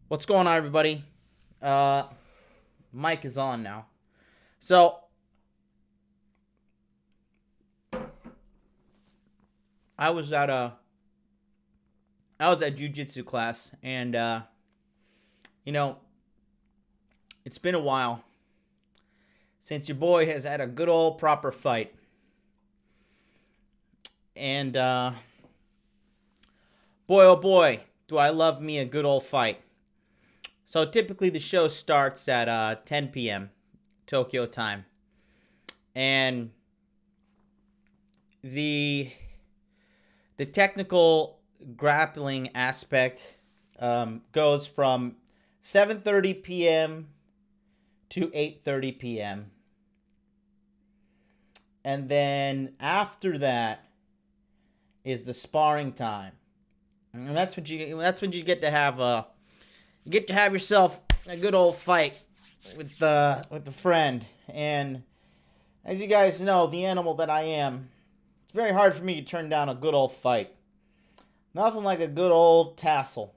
What's going on, everybody? Mic is on now. So I was at a jujitsu class, and you know it's been a while since your boy has had a good old proper fight, and boy oh boy, do I love me a good old fight. So typically the show starts at 10 p.m. Tokyo time, and the the technical grappling aspect goes from 7:30 p.m. to 8:30 p.m. And then after that is the sparring time. And that's when you get to have yourself a good old fight with the friend. And as you guys know, the animal that I am, it's very hard for me to turn down a good old fight. Nothing like a good old tassel.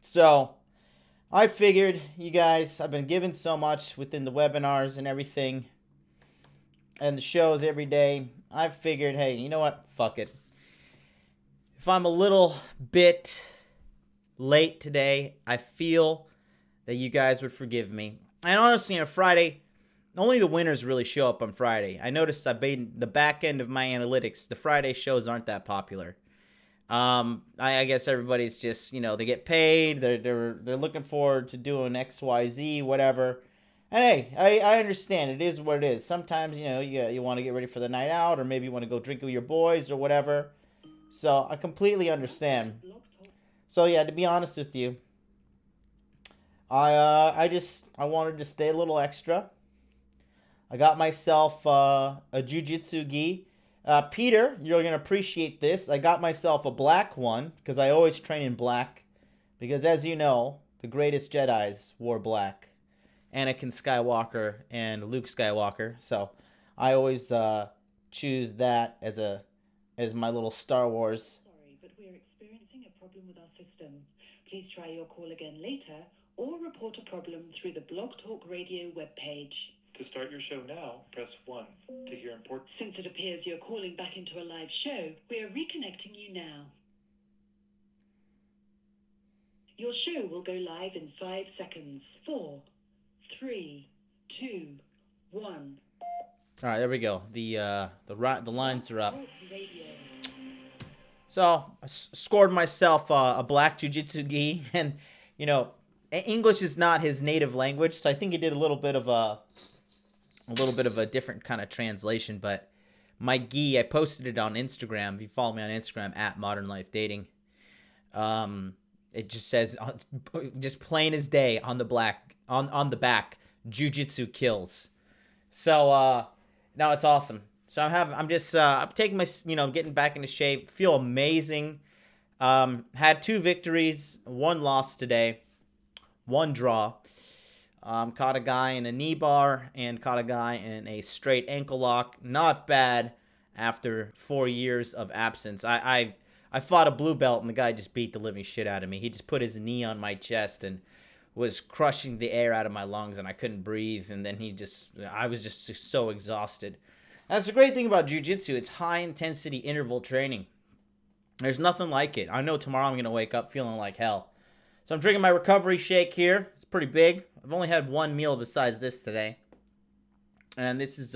So, I figured, you guys, I've been given so much within the webinars and everything, and the shows every day. I figured, hey, you know what? Fuck it. If I'm a little bit late today, I feel that you guys would forgive me. And honestly, on a Friday, only the winners really show up on Friday. I noticed I made the back end of my analytics. The Friday shows aren't that popular. I guess everybody's just, they get paid. They're looking forward to doing X, Y, Z, whatever. And hey, I understand. It is what it is. Sometimes, you want to get ready for the night out, or maybe you want to go drink with your boys or whatever. So I completely understand. So yeah, to be honest with you, I wanted to stay a little extra. I got myself a jujitsu gi. Peter, you're gonna appreciate this. I got myself a black one because I always train in black. Because as you know, the greatest Jedi's wore black. Anakin Skywalker and Luke Skywalker. So I always choose that as my little Star Wars. Sorry, but we're experiencing a problem with our system. Please try your call again later or report a problem through the Blog Talk Radio webpage. To start your show now, press 1. To hear important... Since it appears you're calling back into a live show, we are reconnecting you now. Your show will go live in 5 seconds. 4, 3, 2, 1. All right, there we go. The lines are up. Radio. So I scored myself a black jiu-jitsu gi, and English is not his native language, so I think he did a little bit of a different kind of translation. But my gi, I posted it on Instagram. If you follow me on Instagram at Modern Life Dating, it just says, just plain as day on the on the back, jiu-jitsu kills. So now it's awesome. So I'm taking my, getting back into shape. Feel amazing. Had 2 victories, 1 loss today, 1 draw. Caught a guy in a knee bar and caught a guy in a straight ankle lock. Not bad after 4 years of absence. I fought a blue belt and the guy just beat the living shit out of me. He just put his knee on my chest and was crushing the air out of my lungs, and I couldn't breathe. And then I was just so exhausted. That's the great thing about jiu-jitsu. It's high-intensity interval training. There's nothing like it. I know tomorrow I'm going to wake up feeling like hell. So I'm drinking my recovery shake here. It's pretty big. I've only had 1 meal besides this today. And this is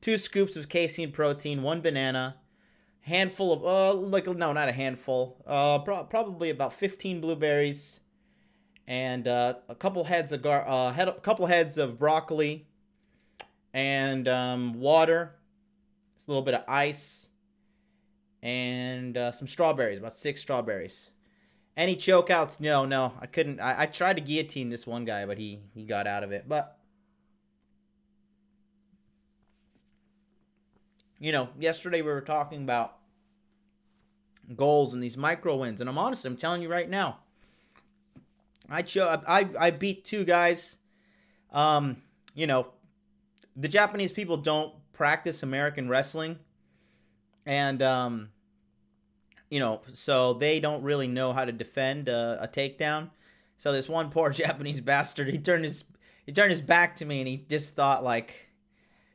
2 scoops of casein protein, 1 banana, handful of, not a handful, probably about 15 blueberries, and a couple heads of broccoli, and water, a little bit of ice, and some strawberries, about 6 strawberries. Any chokeouts? No, I couldn't. I tried to guillotine this one guy, but he got out of it. But, yesterday we were talking about goals and these micro wins, and I'm telling you right now, I beat 2 guys. The Japanese people don't practice American wrestling, and so they don't really know how to defend a takedown. So this one poor Japanese bastard, he turned his back to me, and he just thought like,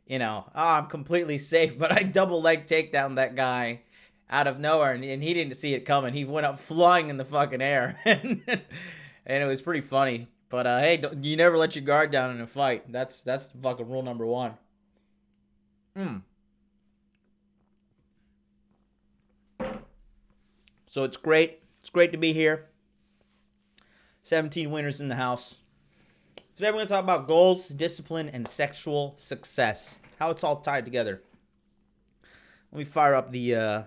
you know, oh, I'm completely safe. But I double leg takedown that guy out of nowhere, and he didn't see it coming. He went up flying in the fucking air, and it was pretty funny. But hey, you never let your guard down in a fight. That's fucking rule number one. So it's great. It's great to be here. 17 winners in the house. Today we're going to talk about goals, discipline, and sexual success. How it's all tied together. Let me fire up the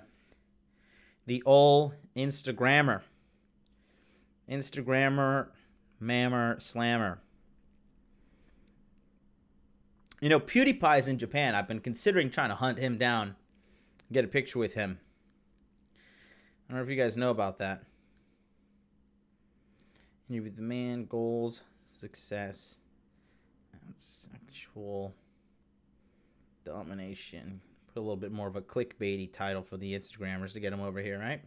old Instagrammer. Instagrammer, mammer, slammer. You know, PewDiePie's in Japan. I've been considering trying to hunt him down, get a picture with him. I don't know if you guys know about that. You're with the man, goals, success, sexual domination. Put a little bit more of a clickbaity title for the Instagrammers to get them over here, right?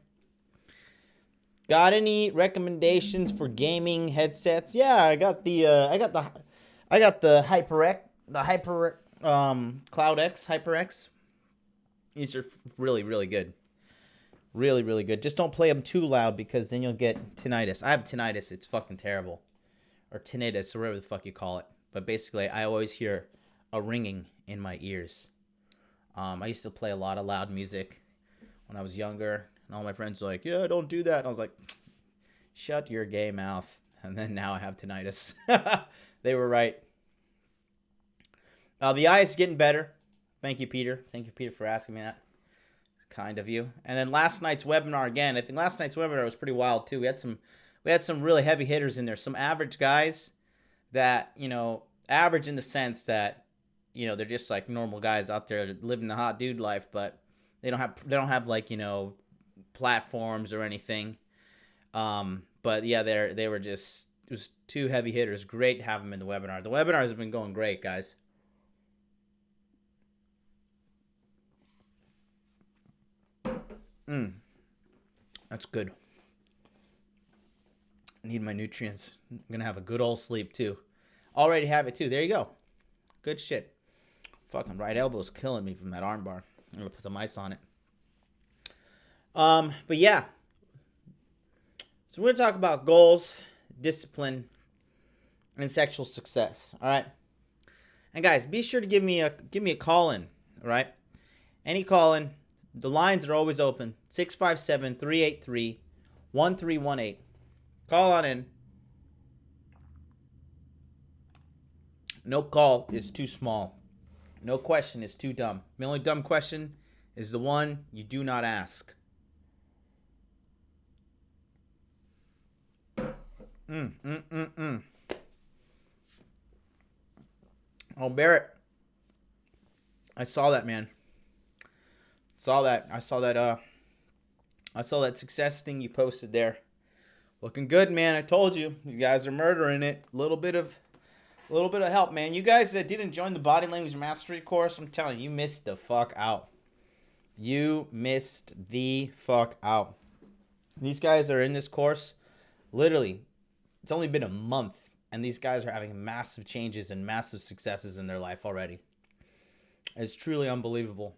Got any recommendations for gaming headsets? Yeah, I got the HyperX, Cloud X, HyperX. These are really, really good. Really, really good. Just don't play them too loud because then you'll get tinnitus. I have tinnitus. It's fucking terrible. Or tinnitus, or whatever the fuck you call it. But basically, I always hear a ringing in my ears. I used to play a lot of loud music when I was younger. And all my friends were like, yeah, don't do that. And I was like, shut your gay mouth. And then now I have tinnitus. They were right. The eye is getting better. Thank you, Peter. Thank you, Peter, for asking me that. Kind of you. And then last night's webinar again. I think last night's webinar was pretty wild too. We had some really heavy hitters in there. Some average guys that, you know, average in the sense that, you know, they're just like normal guys out there living the hot dude life, but they don't have like, you know, platforms or anything. But yeah, they were just, it was two heavy hitters. Great to have them in the webinar. The webinars have been going great, guys. That's good. I need my nutrients. I'm going to have a good old sleep, too. Already have it, too. There you go. Good shit. Fucking right elbow's killing me from that arm bar. I'm going to put some ice on it. But yeah. So we're going to talk about goals, discipline, and sexual success. All right? And guys, be sure to give me a call in. All right? Any call in. The lines are always open. 657-383-1318. Call on in. No call is too small. No question is too dumb. The only dumb question is the one you do not ask. Oh, Barrett. I saw that, man. I saw that success thing you posted there. Looking good, man. I told you. You guys are murdering it. A little bit of help, man. You guys that didn't join the body language mastery course, I'm telling you, you missed the fuck out. You missed the fuck out. These guys are in this course. Literally, it's only been a month, and these guys are having massive changes and massive successes in their life already. It's truly unbelievable.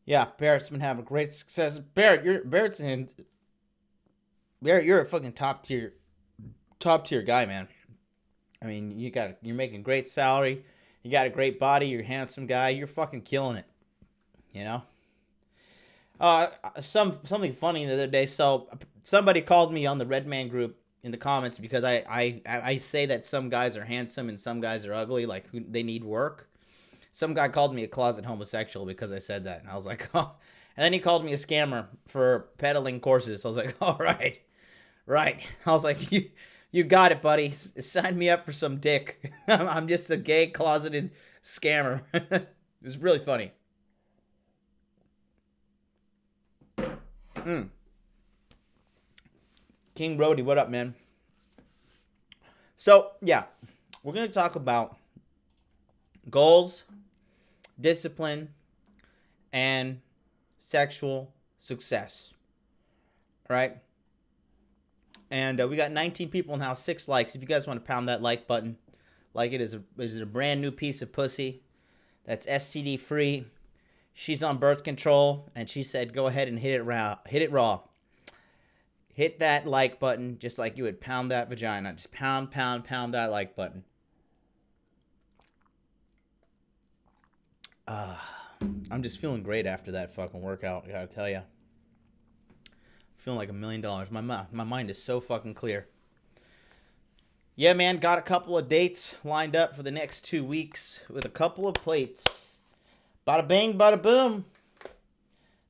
Yeah, Barrett's been having great success. Barrett, you're a fucking top tier guy, man. I mean, you're making great salary. You got a great body. You're a handsome guy. You're fucking killing it. You know. Something funny the other day. So somebody called me on the Red Man group in the comments because I say that some guys are handsome and some guys are ugly, like they need work. Some guy called me a closet homosexual because I said that. And I was like, oh. And then he called me a scammer for peddling courses. I was like, all right. Right. I was like, you got it, buddy. Sign me up for some dick. I'm just a gay closeted scammer. It was really funny. King Brody, what up, man? So, yeah. We're going to talk about goals, discipline, and sexual success. All right? And we got 19 people now, 6 likes. If you guys want to pound that like button, like it is a brand new piece of pussy that's STD free. She's on birth control, and she said, go ahead and hit it raw. Hit it raw. Hit that like button just like you would pound that vagina. Just pound, pound, pound that like button. I'm just feeling great after that fucking workout, I gotta tell you. Feeling like $1 million. My mind is so fucking clear. Yeah, man, got a couple of dates lined up for the next 2 weeks with a couple of plates. Bada bang, bada boom.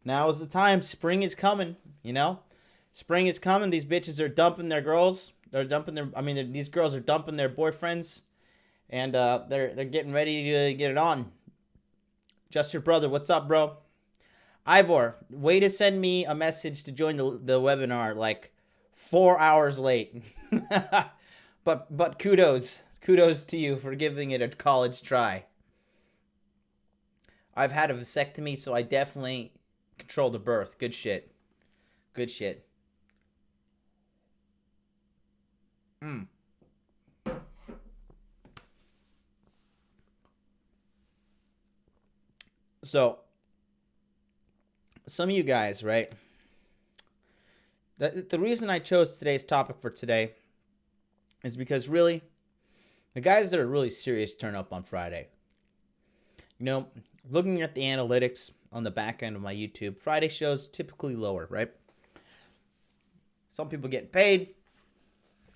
Now is the time. Spring is coming, you know? Spring is coming. These bitches are dumping their girls. These girls are dumping their boyfriends. And they're getting ready to get it on. Just your brother. What's up, bro? Ivor, way to send me a message to join the webinar like 4 hours late. But kudos to you for giving it a college try. I've had a vasectomy, so I definitely control the birth. Good shit. Good shit. So, some of you guys, right? The reason I chose today's topic for today is because really, the guys that are really serious turn up on Friday. You know, looking at the analytics on the back end of my YouTube, Friday shows typically lower, right? Some people get paid.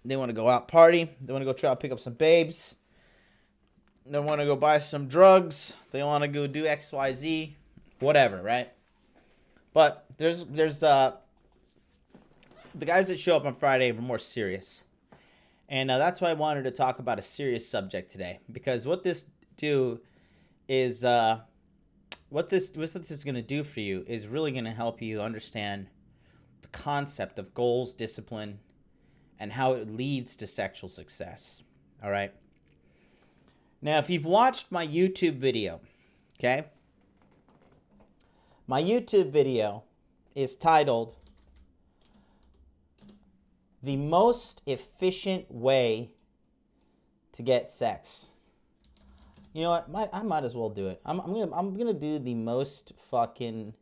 They want to go out party. They want to go try to pick up some babes. They want to go buy some drugs. They want to go do XYZ, whatever, right? But there's the guys that show up on Friday are more serious. And that's why I wanted to talk about a serious subject today. Because what this do is, what this is going to do for you is really going to help you understand the concept of goals, discipline, and how it leads to sexual success. All right? Now, if you've watched my YouTube video, okay? My YouTube video is titled, The Most Efficient Way to Get Sex. You know what? I might as well do it. I'm gonna do the most fucking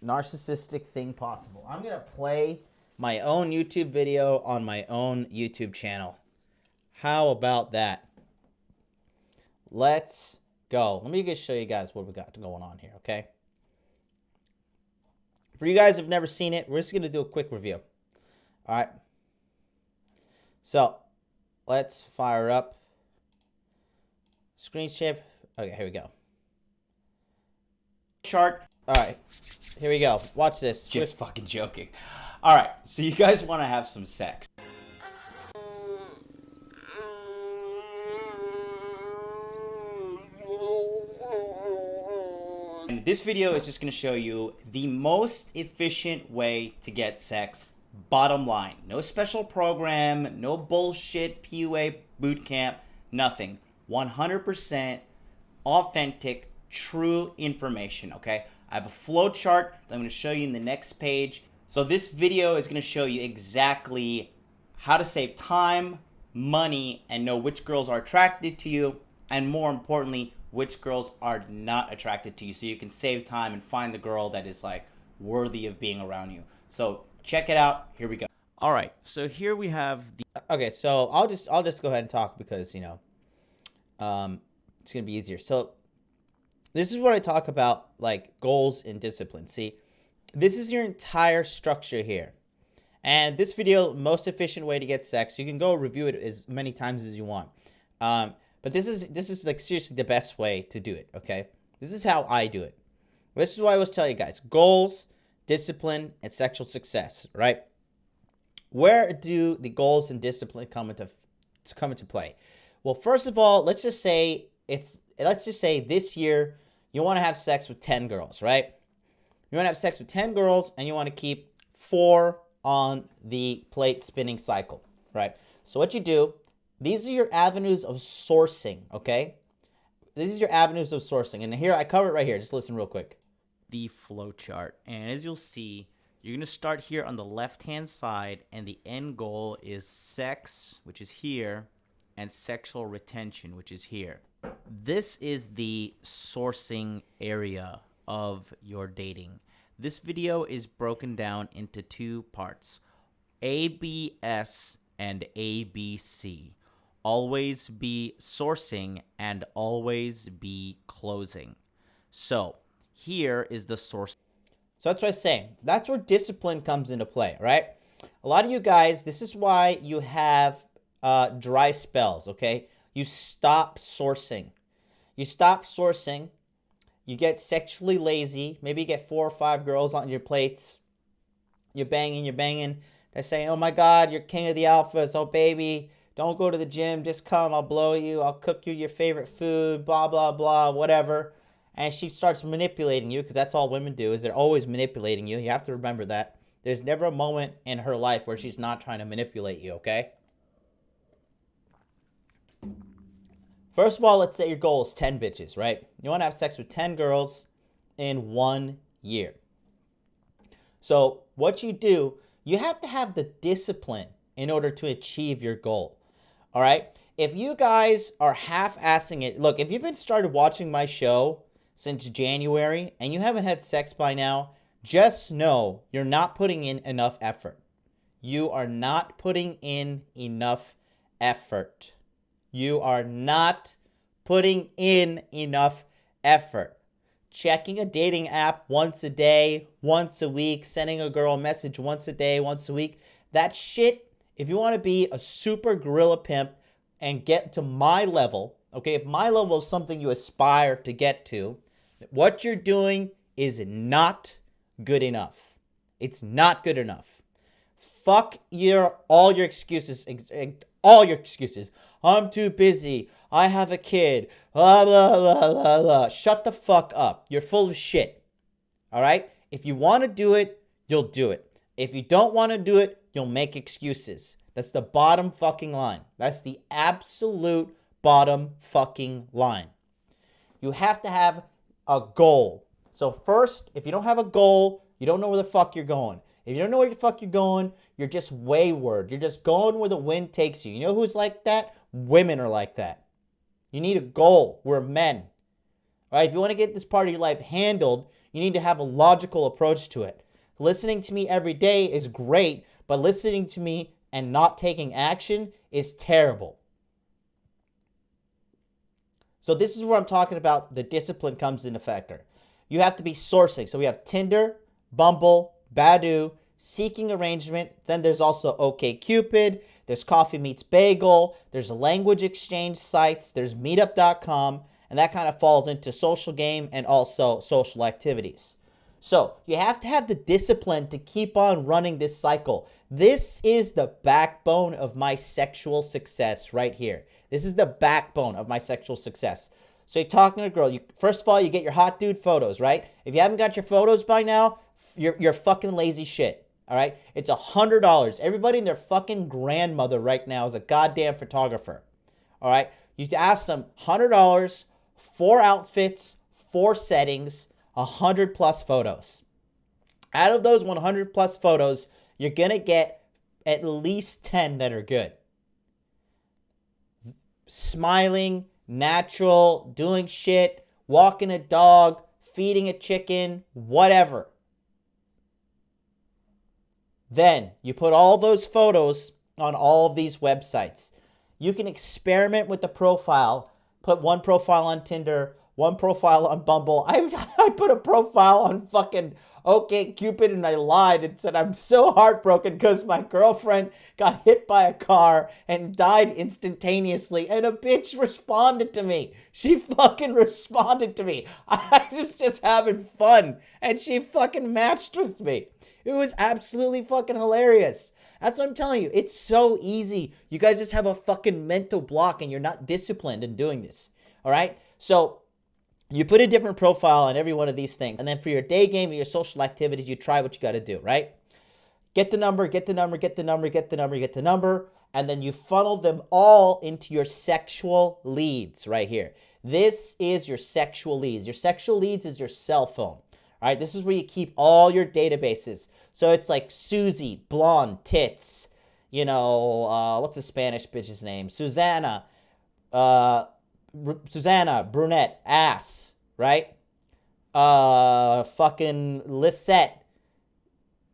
narcissistic thing possible. I'm gonna play my own YouTube video on my own YouTube channel. How about that? Let's go. Let me just show you guys what we got going on here, okay? For you guys who've never seen it, we're just going to do a quick review. All right? So, let's fire up screen share. Okay, here we go. Chart. All right, here we go. Watch this. Just fucking joking. All right, so you guys want to have some sex. And this video is just going to show you the most efficient way to get sex. Bottom line. No special program, no bullshit PUA bootcamp, nothing. 100% authentic, true information, okay? I have a flow chart that I'm going to show you in the next page. So this video is going to show you exactly how to save time, money, and know which girls are attracted to you, and more importantly, which girls are not attracted to you, so you can save time and find the girl that is like worthy of being around you. So check it out. Here we go. All right. So here we have the. Okay, so I'll just go ahead and talk because it's gonna be easier. So this is what I talk about, like goals and discipline. See, this is your entire structure here, and this video, most efficient way to get sex. You can go review it as many times as you want. But this is like seriously the best way to do it, okay? This is how I do it. This is what I always tell you guys. Goals, discipline, and sexual success, right? Where do the goals and discipline come into play? Well, first of all, let's just say this year you want to have sex with 10 girls, right? You want to have sex with 10 girls and you want to keep 4 on the plate spinning cycle, right? So what you do, these are your avenues of sourcing, okay? This is your avenues of sourcing. And here, I cover it right here. Just listen real quick. The flow chart. And as you'll see, You're going to start here on the left-hand side, and the end goal is sex, which is here, and sexual retention, which is here. This is the sourcing area of your dating. This video is broken down into 2 parts, ABS and ABC. Always be sourcing and always be closing. So here is the source. So that's what I'm saying. That's where discipline comes into play, right? A lot of you guys, this is why you have dry spells, okay? You stop sourcing. You stop sourcing. You get sexually lazy. Maybe you get 4 or 5 girls on your plates. You're banging. They're saying, oh my God, you're king of the alphas. Oh baby, don't go to the gym. Just come. I'll blow you. I'll cook you your favorite food. Blah, blah, blah, whatever. And she starts manipulating you, because that's all women do, is they're always manipulating you. You have to remember that. There's never a moment in her life where she's not trying to manipulate you, okay? First of all, let's say your goal is 10 bitches, right? You want to have sex with 10 girls in 1 year. So what you do, you have to have the discipline in order to achieve your goal, all right? If you guys are half-assing it, look, if you've been started watching my show since January and you haven't had sex by now, just know you're not putting in enough effort. You are not putting in enough effort. You are not putting in enough effort. Checking a dating app once a day, once a week, sending a girl a message once a day, once a week, that shit, if you want to be a super gorilla pimp and get to my level, okay, if my level is something you aspire to get to, what you're doing is not good enough. It's not good enough. Fuck all your excuses. All your excuses. I'm too busy. I have a kid. Blah, blah, blah, blah, blah. Shut the fuck up. You're full of shit. All right? If you want to do it, you'll do it. If you don't want to do it, you'll make excuses. That's the bottom fucking line. That's the absolute bottom fucking line. You have to have a goal. So first, if you don't have a goal, you don't know where the fuck you're going. If you don't know where the fuck you're going, you're just wayward. You're just going where the wind takes you. You know who's like that? Women are like that. You need a goal. We're men. All right, if you want to get this part of your life handled, you need to have a logical approach to it. Listening to me every day is great, but listening to me and not taking action is terrible. So this is where I'm talking about the discipline comes into factor. You have to be sourcing. So we have Tinder, Bumble, Badoo, Seeking Arrangement. Then there's also OkCupid. There's Coffee Meets Bagel. There's language exchange sites. There's Meetup.com. And that kind of falls into social game and also social activities. So you have to have the discipline to keep on running this cycle. This is the backbone of my sexual success right here. This is the backbone of my sexual success. So you're talking to a girl. First of all, you get your hot dude photos, right? If you haven't got your photos by now, you're fucking lazy shit. All right? It's $100. Everybody and their fucking grandmother right now is a goddamn photographer. All right? You ask them $100, 4 outfits, 4 settings, 100 plus photos. Out of those 100 plus photos, you're going to get at least 10 that are good. Smiling, natural, doing shit, walking a dog, feeding a chicken, whatever. Then you put all those photos on all of these websites. You can experiment with the profile. Put one profile on Tinder, one profile on Bumble. I put a profile on fucking OkCupid and I lied and said I'm so heartbroken because my girlfriend got hit by a car and died instantaneously, and a bitch responded to me. She fucking responded to me. I was just having fun and she fucking matched with me. It was absolutely fucking hilarious. That's what I'm telling you. It's so easy. You guys just have a fucking mental block and you're not disciplined in doing this. All right? So you put a different profile on every one of these things. And then for your day game or your social activities, you try what you got to do, right? Get the number, get the number, get the number, get the number, get the number. And then you funnel them all into your sexual leads right here. This is your sexual leads. Your sexual leads is your cell phone. All right, this is where you keep all your databases. So it's like Susie, blonde, tits. What's the Spanish bitch's name? Susanna, brunette, ass, right? Fucking Lisette,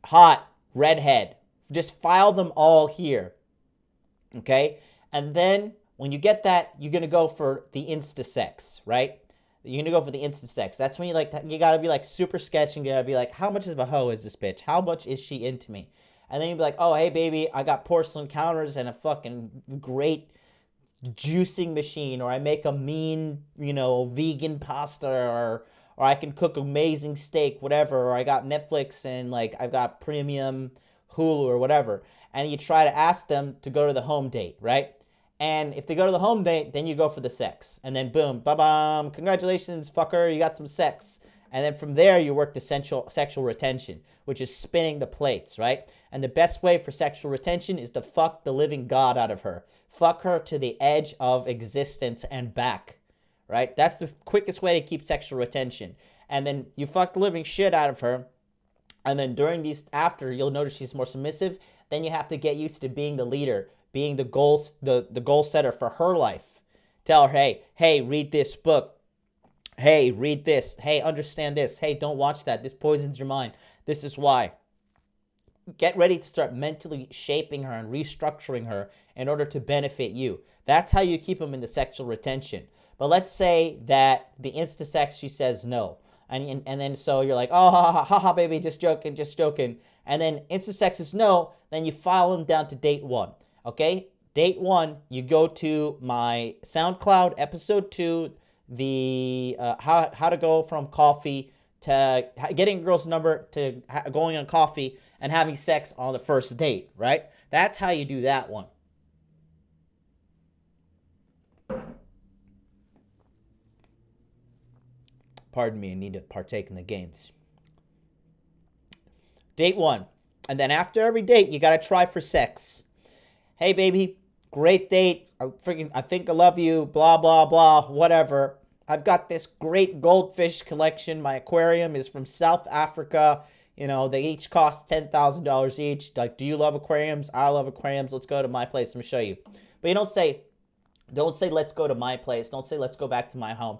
hot, redhead. Just file them all here, okay? And then when you get that, you're gonna go for the Insta-sex, right? You're gonna go for the Insta-sex. That's when you gotta be like super sketch and you gotta be like, how much of a hoe is this bitch? How much is she into me? And then you'd be like, oh, hey, baby, I got porcelain counters and a fucking great juicing machine, or I make a mean, vegan pasta, or I can cook amazing steak, whatever, or I got Netflix and like I've got premium Hulu or whatever. And you try to ask them to go to the home date, right? And if they go to the home date, then you go for the sex. And then boom, ba-bam, congratulations, fucker, you got some sex. And then from there, you work the sexual retention, which is spinning the plates, right? And the best way for sexual retention is to fuck the living God out of her. Fuck her to the edge of existence and back, right? That's the quickest way to keep sexual retention. And then you fuck the living shit out of her. And then after, you'll notice she's more submissive. Then you have to get used to being the leader, being the goal setter for her life. Tell her, hey, read this book. Hey, read this. Hey, understand this. Hey, don't watch that. This poisons your mind. This is why. Get ready to start mentally shaping her and restructuring her in order to benefit you. That's how you keep them in the sexual retention. But let's say that the Insta-sex, she says no. And then so you're like, oh, ha, baby, just joking. And then Insta-sex is no, then you file them down to date 1. Okay? Date 1, you go to my SoundCloud episode 2, the how to go from coffee to getting a girl's number to going on coffee and having sex on the first date, right? That's how you do that one. Pardon me, I need to partake in the games. Date 1. And then after every date, you got to try for sex. Hey, baby, great date. I think I love you, blah, blah, blah, whatever. I've got this great goldfish collection. My aquarium is from South Africa. They each cost $10,000 each. Like, do you love aquariums? I love aquariums. Let's go to my place. Let me show you. But you don't say, let's go to my place. Don't say, let's go back to my home.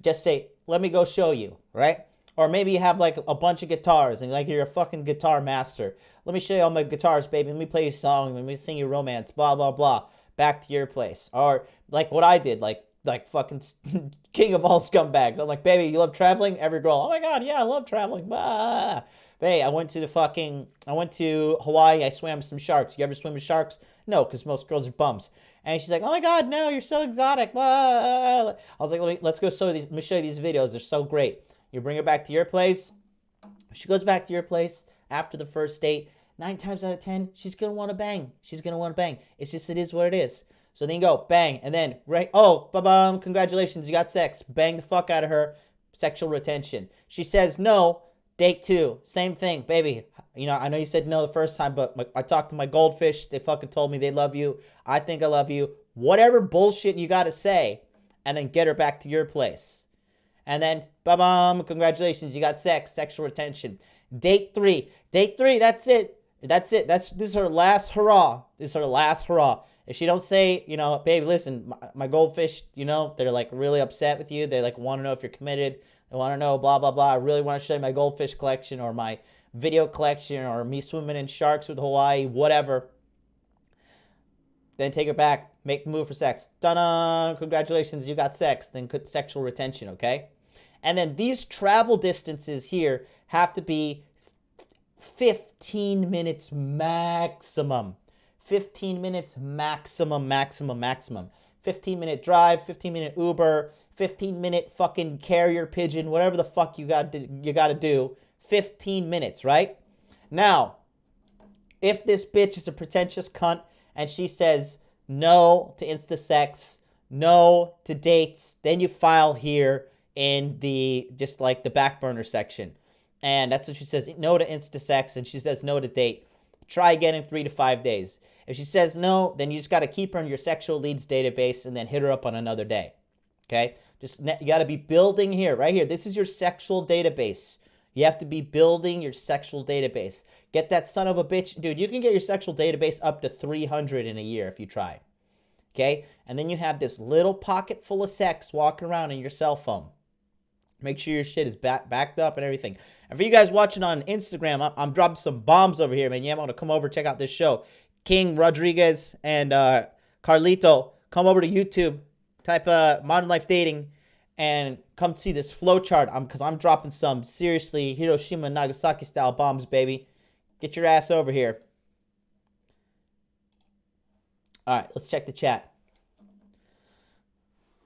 Just say, let me go show you, right? Or maybe you have like a bunch of guitars and like you're a fucking guitar master. Let me show you all my guitars, baby. Let me play you a song. Let me sing you romance, blah, blah, blah. Back to your place. Or like what I did, like fucking king of all scumbags. I'm like, baby, you love traveling? Every girl, oh my God, yeah, I love traveling. Blah. Hey, I went to Hawaii. I swam with some sharks. You ever swim with sharks? No, because most girls are bums. And she's like, oh my God, no, you're so exotic. Blah. I was like, let's go let me show you these videos. They're so great. You bring her back to your place. She goes back to your place after the first date. 9 times out of 10, she's going to want to bang. It's just, it is what it is. So then you go, bang, and then, right, oh, ba-bum, congratulations, you got sex. Bang the fuck out of her, sexual retention. She says no, date 2, same thing, baby. I know you said no the first time, but I talked to my goldfish. They fucking told me they love you. I think I love you. Whatever bullshit you got to say, and then get her back to your place. And then, ba-bum, congratulations, you got sex, sexual retention. Date 3, that's it. This is her last hurrah. If she don't say, baby, listen, my goldfish, they're like really upset with you. They like want to know if you're committed. They want to know blah, blah, blah. I really want to show you my goldfish collection or my video collection or me swimming in sharks with Hawaii, whatever. Then take her back, make the move for sex. Dun-dun, congratulations, you got sex. Then sexual retention, okay? And then these travel distances here have to be 15 minutes maximum. 15 minutes maximum. 15-minute drive, 15-minute Uber, 15-minute fucking carrier pigeon, whatever the fuck you got to do. 15 minutes, right? Now, if this bitch is a pretentious cunt and she says no to Insta-sex, no to dates, then you file here in the back burner section. And that's what she says, no to Insta-sex, and she says no to date. Try again in 3 to 5 days. If she says no, then you just got to keep her in your sexual leads database and then hit her up on another day. Okay? You got to be building here, right here. This is your sexual database. You have to be building your sexual database. Get that son of a bitch. Dude, you can get your sexual database up to 300 in a year if you try. Okay? And then you have this little pocket full of sex walking around in your cell phone. Make sure your shit is backed up and everything. And for you guys watching on Instagram, I'm dropping some bombs over here, man. You want to come over, check out this show. King Rodriguez and Carlito, come over to YouTube, type Modern Life Dating, and come see this flowchart. Because I'm dropping some seriously Hiroshima and Nagasaki style bombs, baby. Get your ass over here. All right, let's check the chat.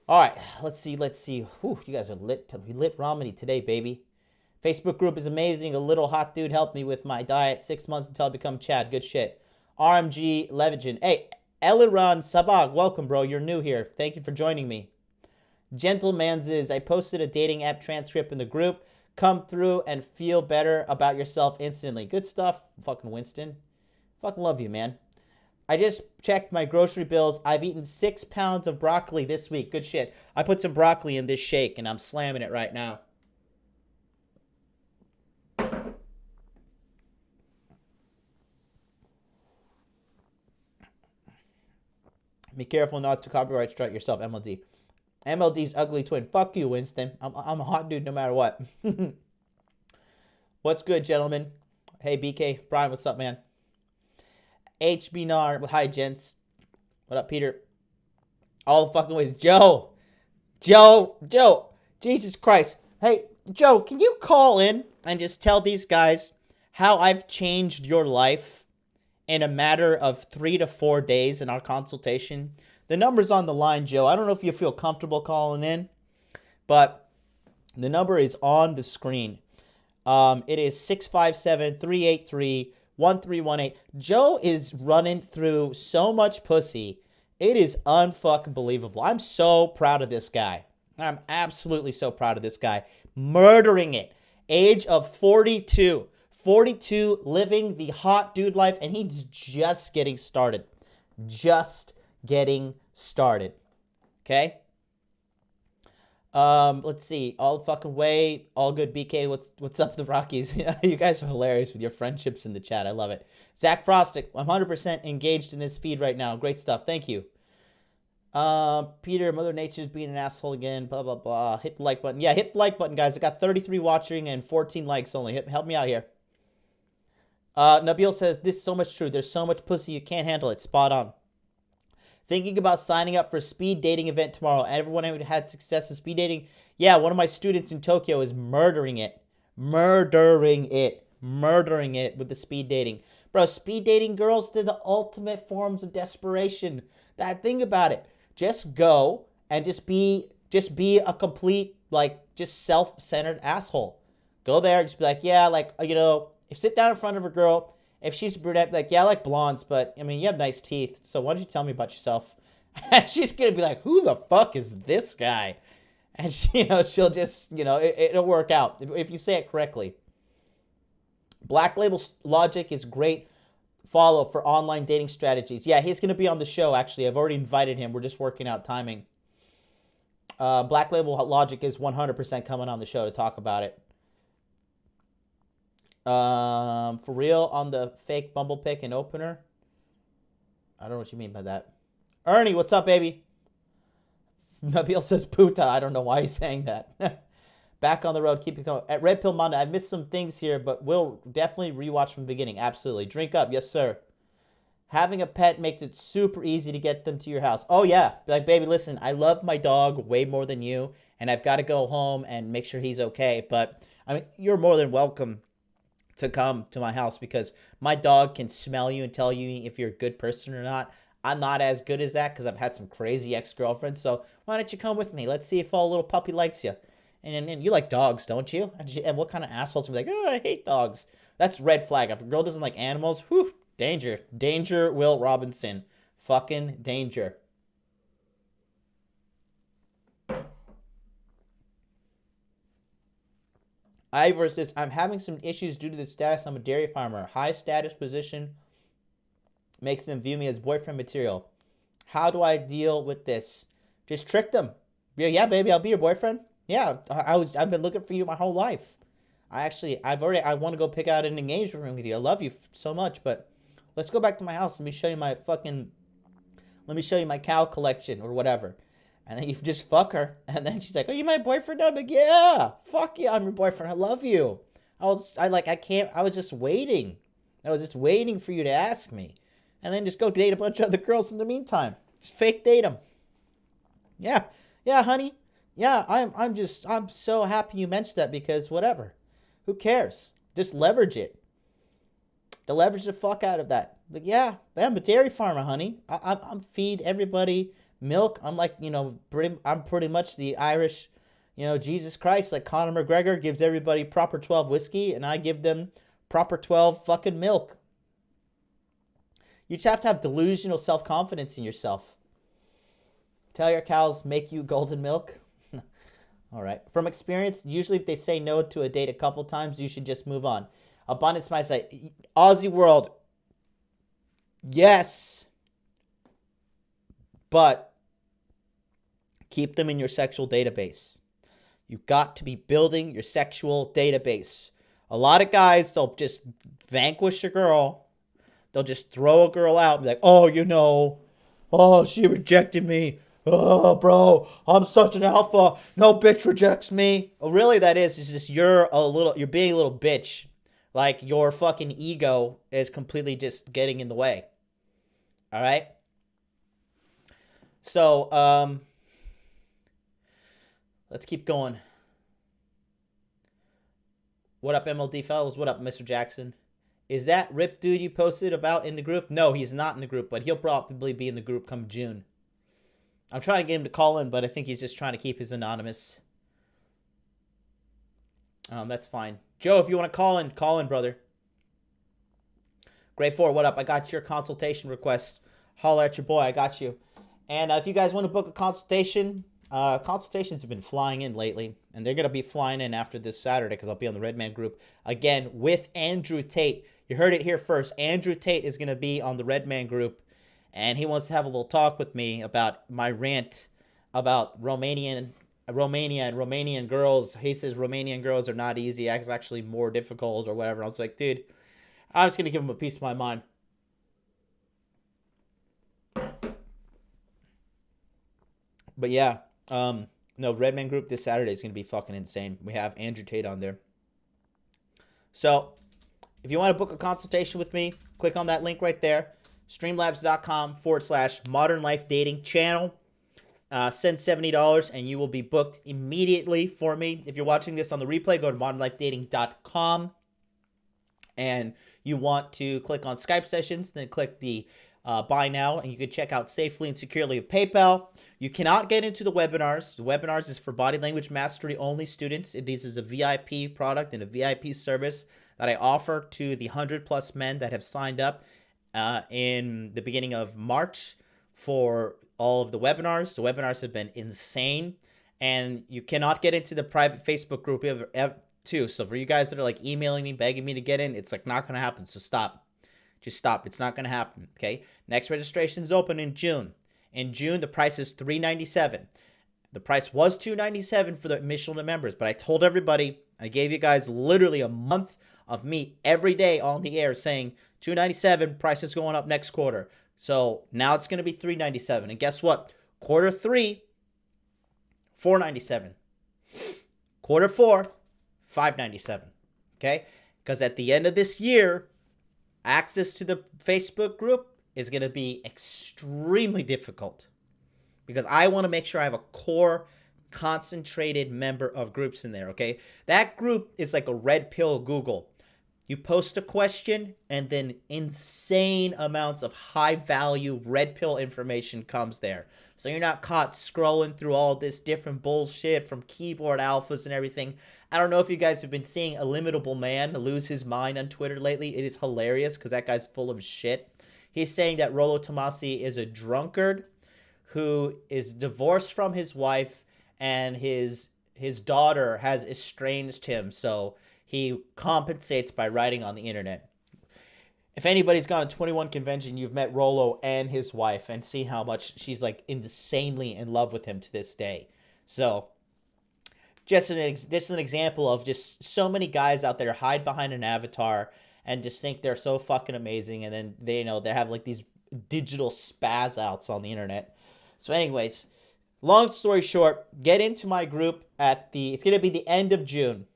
All right, let's see. Whew, you guys are lit. We lit Romney today, baby. Facebook group is amazing. A little hot dude helped me with my diet. 6 months until I become Chad. Good shit. RMG Levigen. Hey, Eliran Sabag, welcome, bro. You're new here. Thank you for joining me. Gentleman's I posted a dating app transcript in the group. Come through and feel better about yourself instantly. Good stuff, fucking Winston. Fucking love you, man. I just checked my grocery bills. I've eaten 6 pounds of broccoli this week. Good shit. I put some broccoli in this shake, and I'm slamming it right now. Be careful not to copyright strike yourself, MLD. MLD's ugly twin. Fuck you, Winston. I'm a hot dude no matter what. What's good, gentlemen? Hey, BK. Brian, what's up, man? HB Nar. Hi, gents. What up, Peter? All the fucking ways. Joe. Jesus Christ. Hey, Joe, can you call in and just tell these guys how I've changed your life in a matter of 3 to 4 days in our consultation? The number's on the line, Joe. I don't know if you feel comfortable calling in, but the number is on the screen. It is 657-383-1318. Joe is running through so much pussy. It is unfucking believable. I'm so proud of this guy. I'm absolutely so proud of this guy. Murdering it. Age of 42. 42, living the hot dude life, and he's just getting started. Just getting started. Okay? Let's see. All the fucking way. All good, BK. What's up, the Rockies? You guys are hilarious with your friendships in the chat. I love it. Zach Frostick, 100% engaged in this feed right now. Great stuff. Thank you. Peter, Mother Nature's being an asshole again. Blah, blah, blah. Hit the like button. Yeah, hit the like button, guys. I got 33 watching and 14 likes only. Help me out here. Nabil says, this is so much true. There's so much pussy you can't handle it. Spot on. Thinking about signing up for a speed dating event tomorrow. Everyone who had success in speed dating. Yeah, one of my students in Tokyo is murdering it. Murdering it with the speed dating. Bro, speed dating girls, they're the ultimate forms of desperation. That thing about it. Just go and just be a complete, just self-centered asshole. Go there, just be like, yeah, sit down in front of a girl. If she's a brunette, yeah, I like blondes, but, you have nice teeth, so why don't you tell me about yourself? And she's going to be like, who the fuck is this guy? And, she'll just, it'll work out if you say it correctly. Black Label Logic is great follow for online dating strategies. Yeah, he's going to be on the show, actually. I've already invited him. We're just working out timing. Black Label Logic is 100% coming on the show to talk about it. For real on the fake Bumble pick and opener. I don't know what you mean by that. Ernie, what's up, baby? Nabil says puta. I don't know why he's saying that. Back on the road, keep it going. At Red Pill Monday, I missed some things here, but we'll definitely rewatch from the beginning. Absolutely. Drink up. Yes, sir. Having a pet makes it super easy to get them to your house. Oh, yeah. Be like, baby, listen, I love my dog way more than you, and I've got to go home and make sure he's okay. But, you're more than welcome to come to my house because my dog can smell you and tell you if you're a good person or not. I'm not as good as that because I've had some crazy ex-girlfriends. So why don't you come with me? Let's see if all little puppy likes you. And you like dogs, don't you? And what kind of assholes are like, oh, I hate dogs. That's red flag. If a girl doesn't like animals, whew, danger. Danger, Will Robinson. Fucking danger. Ivor says, I'm having some issues due to the status. I'm a dairy farmer. High status position makes them view me as boyfriend material. How do I deal with this? Just trick them. Yeah, baby, I'll be your boyfriend. Yeah, I've been looking for you my whole life. I want to go pick out an engagement ring with you. I love you so much, but let's go back to my house. Let me show you my cow collection or whatever. And then you just fuck her. And then she's like, are you my boyfriend? I'm like, yeah, fuck yeah, I'm your boyfriend. I love you. I was just waiting. I was just waiting for you to ask me. And then just go date a bunch of other girls in the meantime. Just fake date them. Yeah, honey. Yeah, I'm so happy you mentioned that because whatever. Who cares? Just leverage it. To leverage the fuck out of that. Like, yeah, I'm a dairy farmer, honey. I'm feed everybody milk. I'm like, I'm pretty much the Irish, Jesus Christ. Like Conor McGregor gives everybody proper 12 whiskey, and I give them proper 12 fucking milk. You just have to have delusional self-confidence in yourself. Tell your cows, make you golden milk. All right. From experience, usually if they say no to a date a couple times, you should just move on. Abundance mindset. Aussie world. Yes. But keep them in your sexual database. You got to be building your sexual database. A lot of guys, they'll just vanquish a girl. They'll just throw a girl out and be like, oh, she rejected me. Oh, bro, I'm such an alpha. No bitch rejects me. Oh, really, that is just you're being a little bitch. Like your fucking ego is completely just getting in the way. All right? So, let's keep going. What up, MLD fellas? What up, Mr. Jackson? Is that Rip dude you posted about in the group? No, he's not in the group, but he'll probably be in the group come June. I'm trying to get him to call in, but I think he's just trying to keep his anonymous. That's fine. Joe, if you want to call in, brother. Grade 4, what up? I got your consultation request. Holler at your boy. I got you. And if you guys want to book a consultation, consultations have been flying in lately. And they're going to be flying in after this Saturday because I'll be on the Redman group again with Andrew Tate. You heard it here first. Andrew Tate is going to be on the Redman group. And he wants to have a little talk with me about my rant about Romania and Romanian girls. He says Romanian girls are not easy. It's actually more difficult or whatever. I was like, dude, I'm just going to give him a piece of my mind. But yeah, no, Redman group this Saturday is going to be fucking insane. We have Andrew Tate on there. So if you want to book a consultation with me, click on that link right there. Streamlabs.com/Modern Life Dating Channel. Send $70 and you will be booked immediately for me. If you're watching this on the replay, go to modernlifedating.com and you want to click on Skype sessions, then click the buy now, and you can check out safely and securely with PayPal. You cannot get into the webinars. The webinars is for body language mastery only students. This is a VIP product and a VIP service that I offer to the 100+ men that have signed up in the beginning of March for all of the webinars. The webinars have been insane, and you cannot get into the private Facebook group too. So for you guys that are like emailing me, begging me to get in, it's like not going to happen. So stop. Just stop. It's not going to happen. Okay. Next registration is open in June. In June, the price is $397. The price was $297 for the admission members, but I told everybody, I gave you guys literally a month of me every day on the air saying $297, price is going up next quarter. So now it's going to be $397. And guess what? Quarter 3, $497. Quarter 4, $597. Okay? Because at the end of this year, access to the Facebook group is going to be extremely difficult. Because I want to make sure I have a core, concentrated member of groups in there, okay? That group is like a red pill Google. You post a question, and then insane amounts of high-value red pill information comes there. So you're not caught scrolling through all this different bullshit from keyboard alphas and everything. I don't know if you guys have been seeing Illimitable Man lose his mind on Twitter lately. It is hilarious because that guy's full of shit. He's saying that Rollo Tomassi is a drunkard who is divorced from his wife, and his daughter has estranged him, so he compensates by writing on the internet. If anybody's gone to 21 Convention, you've met Rollo and his wife and seen how much she's like insanely in love with him to this day. So just an example of just so many guys out there hide behind an avatar and just think they're so fucking amazing, and then they have like these digital spaz outs on the internet. So anyways, long story short, get into my group it's going to be the end of June,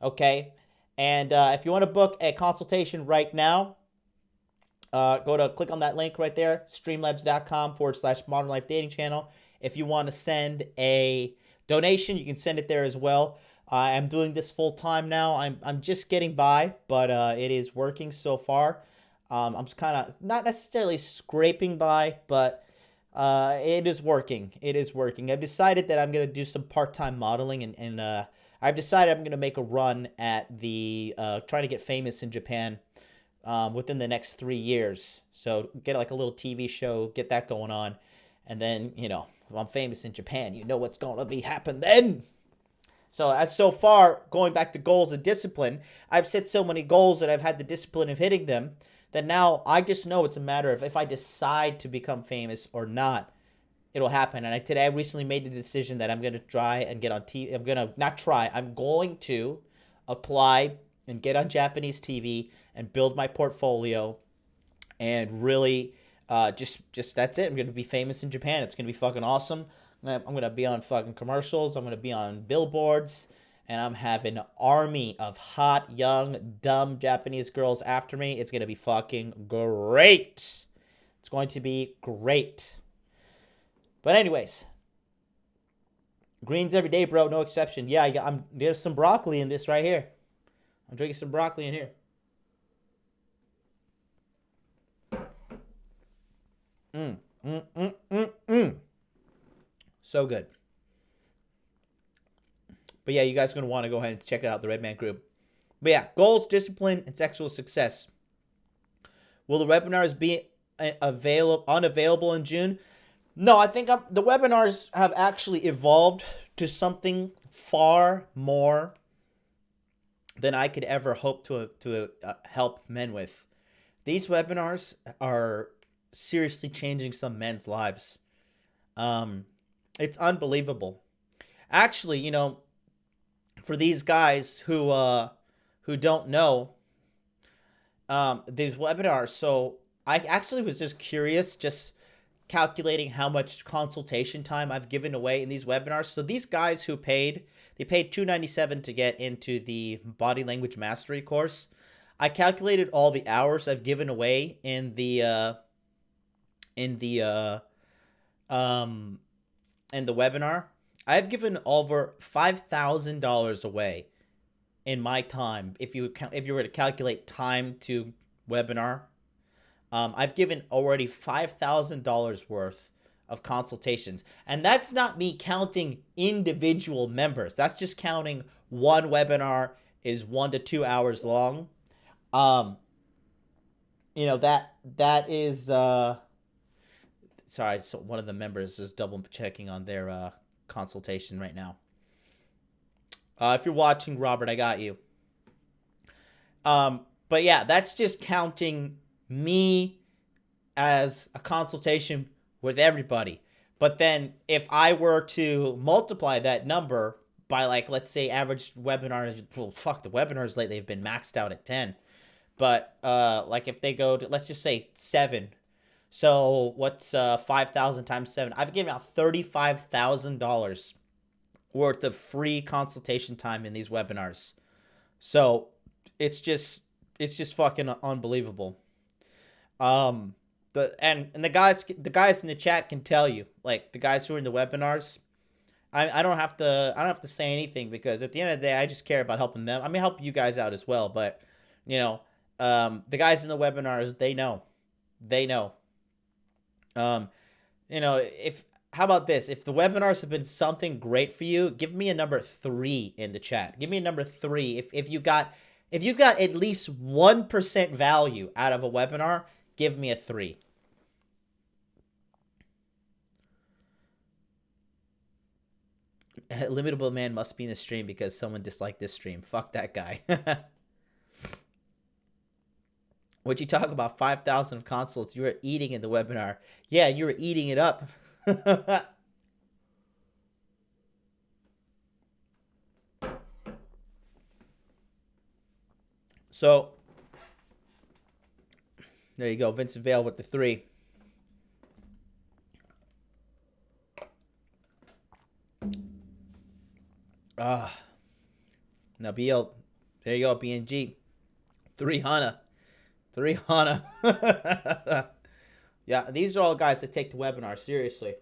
okay? And if you want to book a consultation right now, click on that link right there, streamlabs.com/Modern Life Dating Channel. If you want to send a donation, you can send it there as well. I'm doing this full time now. I'm just getting by, but it is working so far. I'm kind of not necessarily scraping by, but it is working. I've decided that I'm gonna do some part-time modeling, and I've decided I'm gonna make a run at the trying to get famous in Japan within the next 3 years. So get like a little TV show, get that going on, and then if I'm famous in Japan, what's gonna be happen then. So far, going back to goals and discipline, I've set so many goals that I've had the discipline of hitting them that now I just know it's a matter of if I decide to become famous or not, it'll happen. And today I recently made the decision that I'm going to try and get on TV. I'm going to apply and get on Japanese TV and build my portfolio and really just that's it. I'm going to be famous in Japan. It's going to be fucking awesome. I'm going to be on fucking commercials. I'm going to be on billboards. And I'm having an army of hot, young, dumb Japanese girls after me. It's going to be fucking great. It's going to be great. But anyways, greens every day, bro. No exception. Yeah, there's some broccoli in this right here. I'm drinking some broccoli in here. So good. But yeah, you guys are going to want to go ahead and check it out, the Red Man Group. But yeah, goals, discipline, and sexual success. Will the webinars be unavailable in June? No, I think the webinars have actually evolved to something far more than I could ever hope to help men with. These webinars are seriously changing some men's lives. It's unbelievable. Actually, for these guys who don't know, these webinars. So I actually was just curious, just calculating how much consultation time I've given away in these webinars. So these guys who paid $297 to get into the body language mastery course. I calculated all the hours I've given away in the webinar. I've given over $5,000 away in my time. If you were to calculate time to webinar, I've given already $5,000 worth of consultations, and that's not me counting individual members. That's just counting one webinar is 1 to 2 hours long. That is sorry. So one of the members is double checking on their consultation right now. If you're watching, Robert, I got you. But yeah, that's just counting me as a consultation with everybody. But then if I were to multiply that number by, like, let's say average webinars, well, fuck, the webinars lately have been maxed out at 10. But like if they go to, let's just say 7. So what's 5,000 times 7? I've given out $35,000 worth of free consultation time in these webinars. So it's just fucking unbelievable. The guys in the chat can tell you, like the guys who are in the webinars, I don't have to say anything, because at the end of the day I just care about helping them. I mean, help you guys out as well, but the guys in the webinars, they know. How about this? If the webinars have been something great for you, give me a number 3 in the chat. Give me a number 3. If you got at least 1% value out of a webinar, give me a 3. Limitable Man must be in the stream because someone disliked this stream. Fuck that guy. What you talk about 5,000 of consults, you were eating in the webinar. Yeah, you were eating it up. So there you go, Vincent Vale with the 3. Nabil, there you go, BNG. 3 Hana. 3 Hana. Yeah, these are all guys that take the webinar seriously.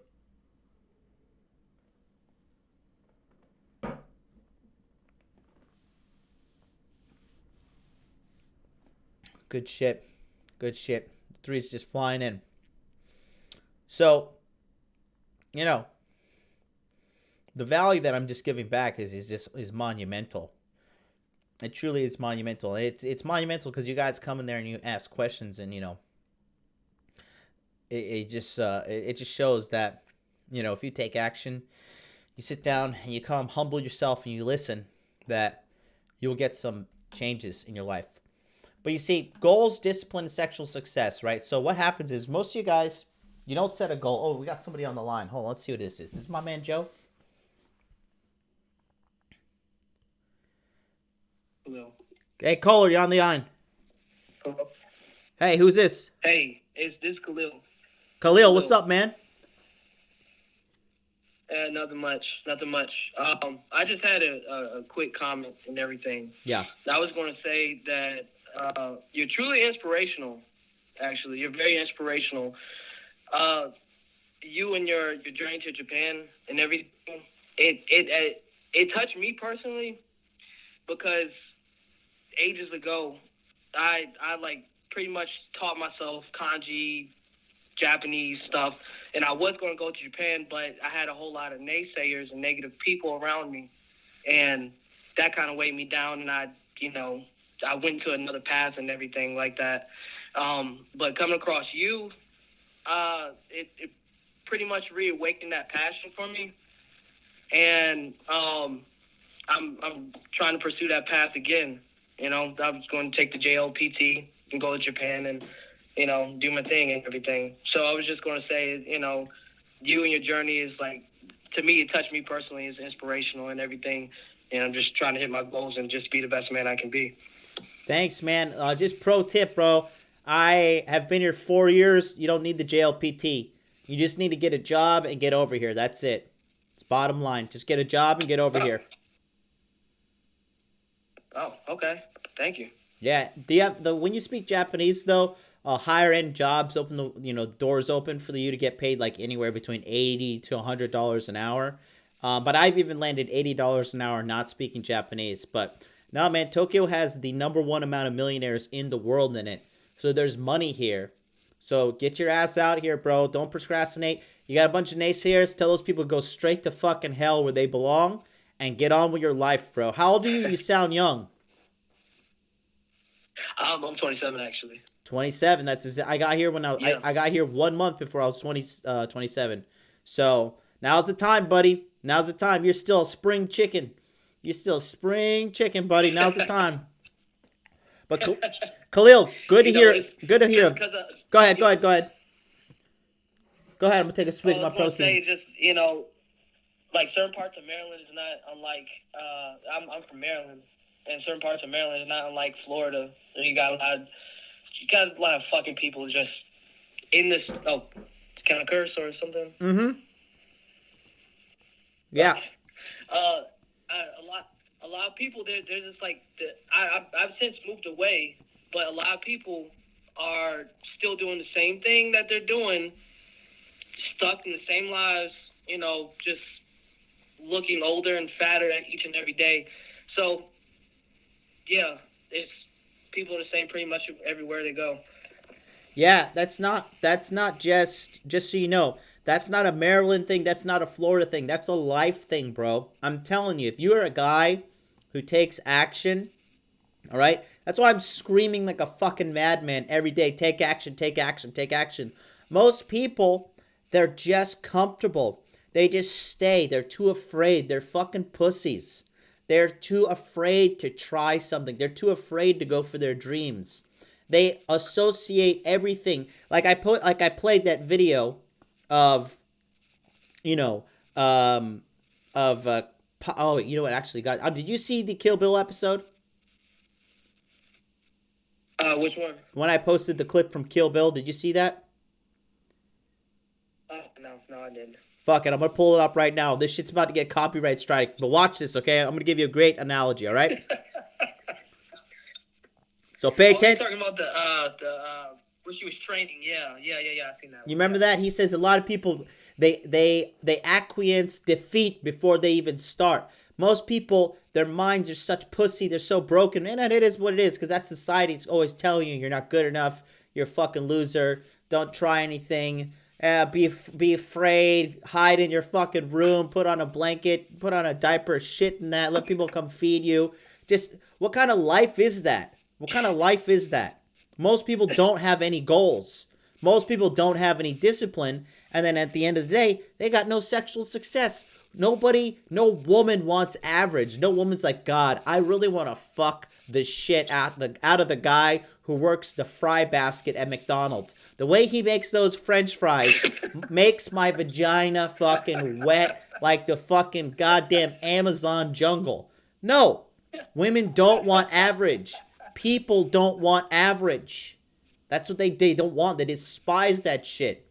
Good shit. Good shit. The 3's just flying in. So, you know, the value that I'm just giving back is monumental. It truly is monumental. It's monumental because you guys come in there and you ask questions, and you know, it just shows that, you know, if you take action, you sit down and you come humble yourself and you listen, that you'll get some changes in your life. But you see, goals, discipline, and sexual success, right? So what happens is most of you guys, you don't set a goal. Oh, we got somebody on the line. Hold on, let's see who this is. This is my man Joe. Hello. Hey, Kohler, you're on the line. Hello. Hey, who's this? Hey, it's this Khalil. Khalil, what's up, man? Nothing much. Nothing much. I just had a quick comment and everything. Yeah. I was going to say that you're truly inspirational. Actually, you're very inspirational. You and your journey to Japan and everything. It touched me personally because ages ago, I like pretty much taught myself kanji, Japanese stuff, and I was going to go to Japan, but I had a whole lot of naysayers and negative people around me, and that kind of weighed me down, and I went to another path and everything like that. But coming across you, it pretty much reawakened that passion for me, and I'm trying to pursue that path again. You know, I was going to take the JLPT and go to Japan and, you know, do my thing and everything. So I was just going to say, you know, you and your journey is like, to me, it touched me personally. It's inspirational and everything. And I'm just trying to hit my goals and just be the best man I can be. Thanks, man. Just pro tip, bro. I have been here 4 years. You don't need the JLPT. You just need to get a job and get over here. That's it. It's bottom line. Just get a job and get over here. Oh, okay. Thank you. Yeah. When you speak Japanese though, higher end jobs open the doors open for you to get paid like anywhere between $80 to $100 an hour. But I've even landed $80 an hour not speaking Japanese. But no, man, Tokyo has the #1 amount of millionaires in the world in it. So there's money here. So get your ass out here, bro. Don't procrastinate. You got a bunch of naysayers. Tell those people to go straight to fucking hell where they belong and get on with your life, bro. How old are you? You sound young. I'm 27 actually. 27. I got here when I got here 1 month before I was 27. So now's the time, buddy. Now's the time. You're still a spring chicken. You're still a spring chicken, buddy. Now's the time. But Khalil, good to hear. Good to hear. Go ahead. Go ahead. I'm gonna take a swig of my protein. Say just, you know, like certain parts of Maryland is not unlike. I'm from Maryland, and certain parts of Maryland is not unlike Florida. You got a lot of fucking people just in this. Oh, can I curse or something? Mm-hmm. Yeah. A lot of people they're just like I've since moved away, but a lot of people are still doing the same thing that they're doing, stuck in the same lives, you know, just looking older and fatter each and every day. So yeah, it's people are the same pretty much everywhere they go. Yeah, that's not just so you know, that's not a Maryland thing, that's not a Florida thing, that's a life thing, bro. I'm telling you, if you're a guy who takes action, all right? That's why I'm screaming like a fucking madman every day, take action, take action, take action. Most people, they're just comfortable. They just stay. They're too afraid. They're fucking pussies. They're too afraid to try something. They're too afraid to go for their dreams. They associate everything. Like I played that video of, you know, oh, you know what? Actually, guys, did you see the Kill Bill episode? Which one? When I posted the clip from Kill Bill, did you see that? No, I didn't. Fuck it, I'm gonna pull it up right now. This shit's about to get copyright strike. But watch this, okay? I'm gonna give you a great analogy, all right? So pay Oh, you're attention. talking about when she was training. Yeah. I seen that. You remember that? He says a lot of people they acquiesce defeat before they even start. Most people, their minds are such pussy, they're so broken. And it is what it is, because that society's always telling you you're not good enough, you're a fucking loser, don't try anything, be afraid, hide in your fucking room, put on a blanket, put on a diaper, shit in that, let people come feed you. Just, what kind of life is that? What kind of life is that? Most people don't have any goals. Most people don't have any discipline. And then at the end of the day, they got no sexual success. No woman wants average. No woman's like, God, I really want to fuck the shit out of the guy who works the fry basket at McDonald's. The way he makes those French fries makes my vagina fucking wet like the fucking goddamn Amazon jungle. No, women don't want average. People don't want average. That's what they don't want. They despise that shit.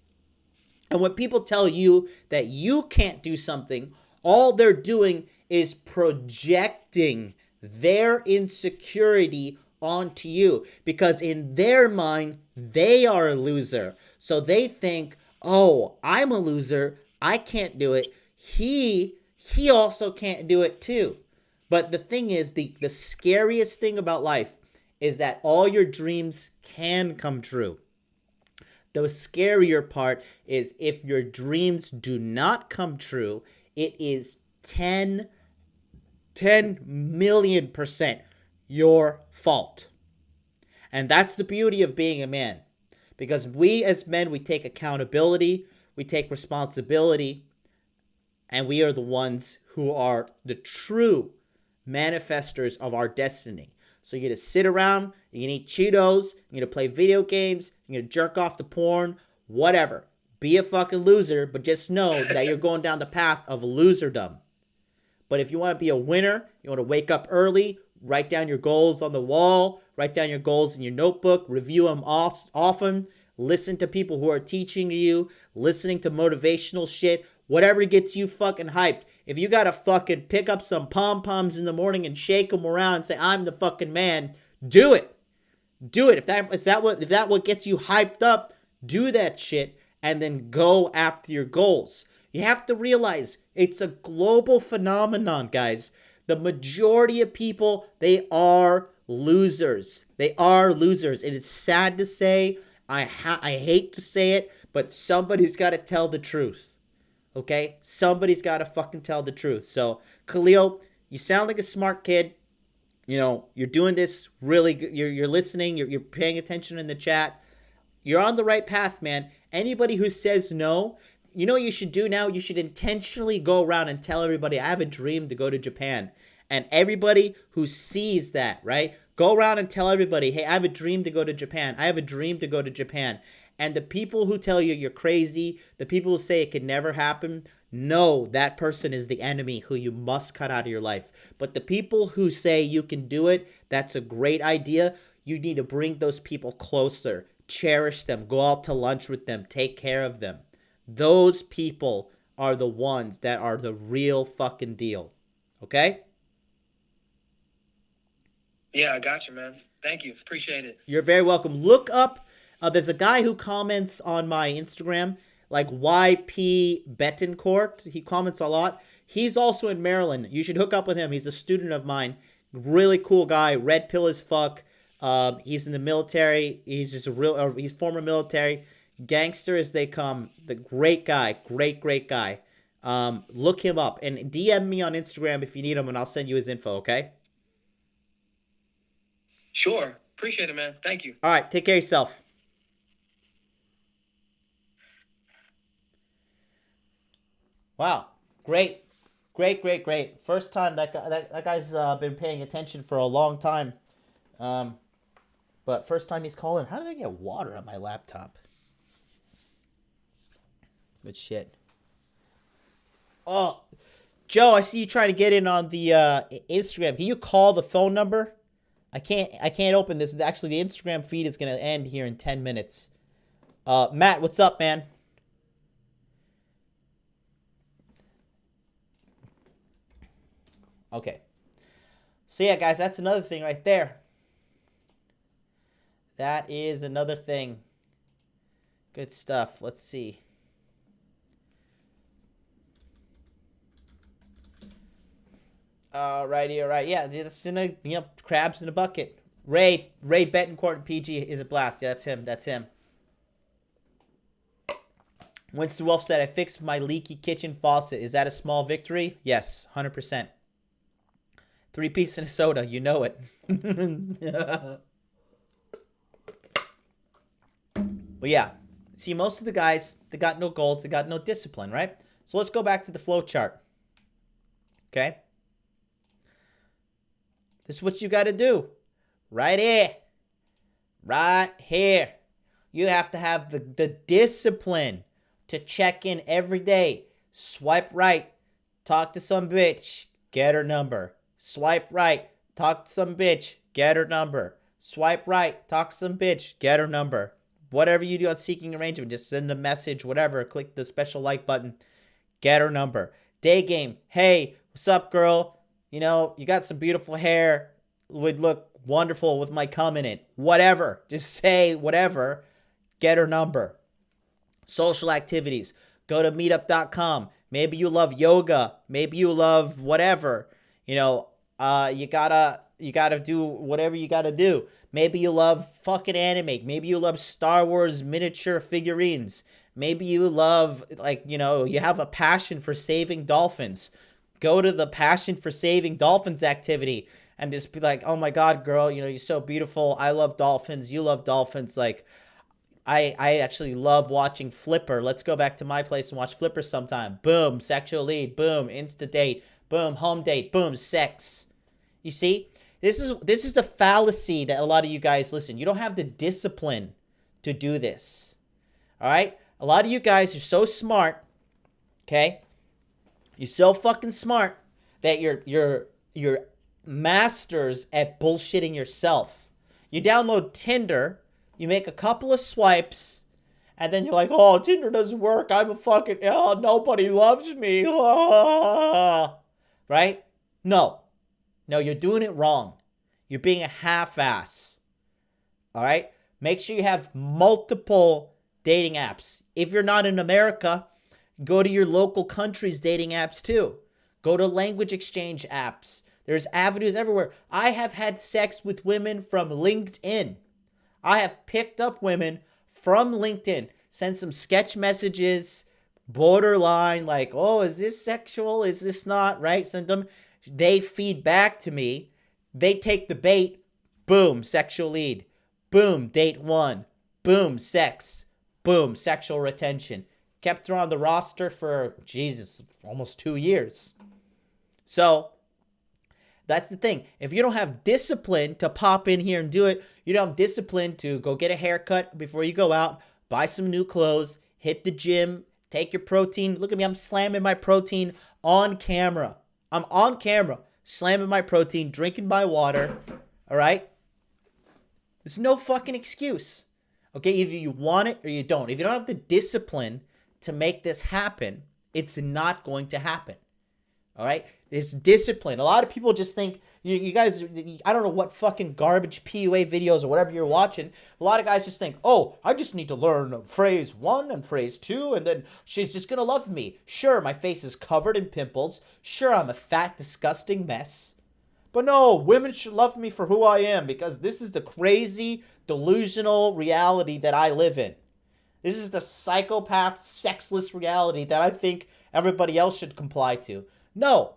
And when people tell you that you can't do something, all they're doing is projecting their insecurity onto you. Because in their mind, they are a loser. So they think, oh, I'm a loser. I can't do it. He also can't do it too. But the thing is, the scariest thing about life is that all your dreams can come true. The scarier part is if your dreams do not come true, it is 10 million% your fault. And that's the beauty of being a man. Because we as men, we take accountability, we take responsibility, and we are the ones who are the true manifestors of our destiny. So you're going to sit around, you're going to eat Cheetos, you're going to play video games, you're going to jerk off to porn, whatever. Be a fucking loser, but just know that you're going down the path of loserdom. But if you want to be a winner, you want to wake up early, write down your goals on the wall, write down your goals in your notebook, review them often, listen to people who are teaching you, listening to motivational shit, whatever gets you fucking hyped. If you gotta fucking pick up some pom-poms in the morning and shake them around and say, I'm the fucking man, do it. Do it. If that what gets you hyped up, do that shit and then go after your goals. You have to realize it's a global phenomenon, guys. The majority of people, they are losers. They are losers. It is sad to say. I hate to say it, but somebody's got to tell the truth. Okay? Somebody's got to fucking tell the truth. So, Khalil, you sound like a smart kid. You know, you're doing this really good. You're listening. You're paying attention in the chat. You're on the right path, man. Anybody who says no, you know what you should do now? You should intentionally go around and tell everybody, I have a dream to go to Japan. And everybody who sees that, right? Go around and tell everybody, hey, I have a dream to go to Japan. I have a dream to go to Japan. And the people who tell you you're crazy, the people who say it could never happen, no, that person is the enemy who you must cut out of your life. But the people who say you can do it, that's a great idea. You need to bring those people closer. Cherish them. Go out to lunch with them. Take care of them. Those people are the ones that are the real fucking deal. Okay? Yeah, I got you, man. Thank you. Appreciate it. You're very welcome. Look up. There's a guy who comments on my Instagram, like YP Betancourt. He comments a lot. He's also in Maryland. You should hook up with him. He's a student of mine. Really cool guy. Red pill as fuck. He's in the military. He's just he's former military. Gangster as they come. The great guy. Great guy. Look him up. And DM me on Instagram if you need him, and I'll send you his info, okay? Sure. Appreciate it, man. Thank you. All right. Take care of yourself. Wow. Great. First time that guy's been paying attention for a long time. But first time he's calling. How did I get water on my laptop? Good shit. Oh, Joe, I see you trying to get in on the Instagram. Can you call the phone number I can't open this. Actually, the Instagram feed is going to end here in 10 minutes. Matt, what's up, man? Okay. So yeah, guys, that's another thing right there. That is another thing. Good stuff. Let's see. Alrighty, alright. Yeah, that's crabs in a bucket. Ray Betancourt and PG is a blast. Yeah, that's him. That's him. Winston Wolf said, I fixed my leaky kitchen faucet. Is that a small victory? Yes, 100%. 3-piece and a soda. You know it. But yeah. See, most of the guys, they got no goals. They got no discipline, right? So let's go back to the flow chart. Okay? This is what you got to do. Right here. Right here. You have to have the discipline to check in every day. Swipe right. Talk to some bitch. Get her number. Swipe right. Talk to some bitch. Get her number. Swipe right. Talk to some bitch. Get her number. Whatever you do on Seeking Arrangement, just send a message, whatever. Click the special like button. Get her number. Day game. Hey, what's up, girl? You know, you got some beautiful hair. Would look wonderful with my cum in it. Whatever. Just say whatever. Get her number. Social activities. Go to meetup.com. Maybe you love yoga. Maybe you love whatever. You know, you gotta do whatever you gotta do. Maybe you love fucking anime. Maybe you love Star Wars miniature figurines. Maybe you love, like, you know, you have a passion for saving dolphins. Go to the Passion for Saving Dolphins activity and just be like, oh my God, girl, you know, you're so beautiful. I love dolphins. You love dolphins. Like, I actually love watching Flipper. Let's go back to my place and watch Flipper sometime. Boom, sexual lead. Boom, insta date. Boom, home date. Boom, sex. You see? This is the fallacy that a lot of you guys, listen, you don't have the discipline to do this. All right? A lot of you guys are so smart, okay? You're so fucking smart that you're masters at bullshitting yourself. You download Tinder, you make a couple of swipes, and then you're like, oh, Tinder doesn't work. I'm a fucking, oh, nobody loves me. Right? No, you're doing it wrong. You're being a half-ass. All right? Make sure you have multiple dating apps. If you're not in America, go to your local country's dating apps too. Go to language exchange apps. There's avenues everywhere. I have had sex with women from LinkedIn. I have picked up women from LinkedIn, sent some sketch messages, borderline, like, oh, is this sexual? Is this not? Right? Send them. They feed back to me. They take the bait. Boom, sexual lead. Boom, date one. Boom, sex. Boom, sexual retention. Kept her on the roster for, Jesus, almost 2 years. So, that's the thing. If you don't have discipline to pop in here and do it, you don't have discipline to go get a haircut before you go out, buy some new clothes, hit the gym, take your protein. Look at me, I'm slamming my protein on camera. I'm on camera, slamming my protein, drinking my water, all right? There's no fucking excuse. Okay, either you want it or you don't. If you don't have the discipline to make this happen, it's not going to happen. All right? It's discipline. A lot of people just think, you guys, I don't know what fucking garbage PUA videos or whatever you're watching. A lot of guys just think, oh, I just need to learn phrase 1 and phrase 2, and then she's just going to love me. Sure, my face is covered in pimples. Sure, I'm a fat, disgusting mess. But no, women should love me for who I am because this is the crazy, delusional reality that I live in. This is the psychopath, sexless reality that I think everybody else should comply to. No.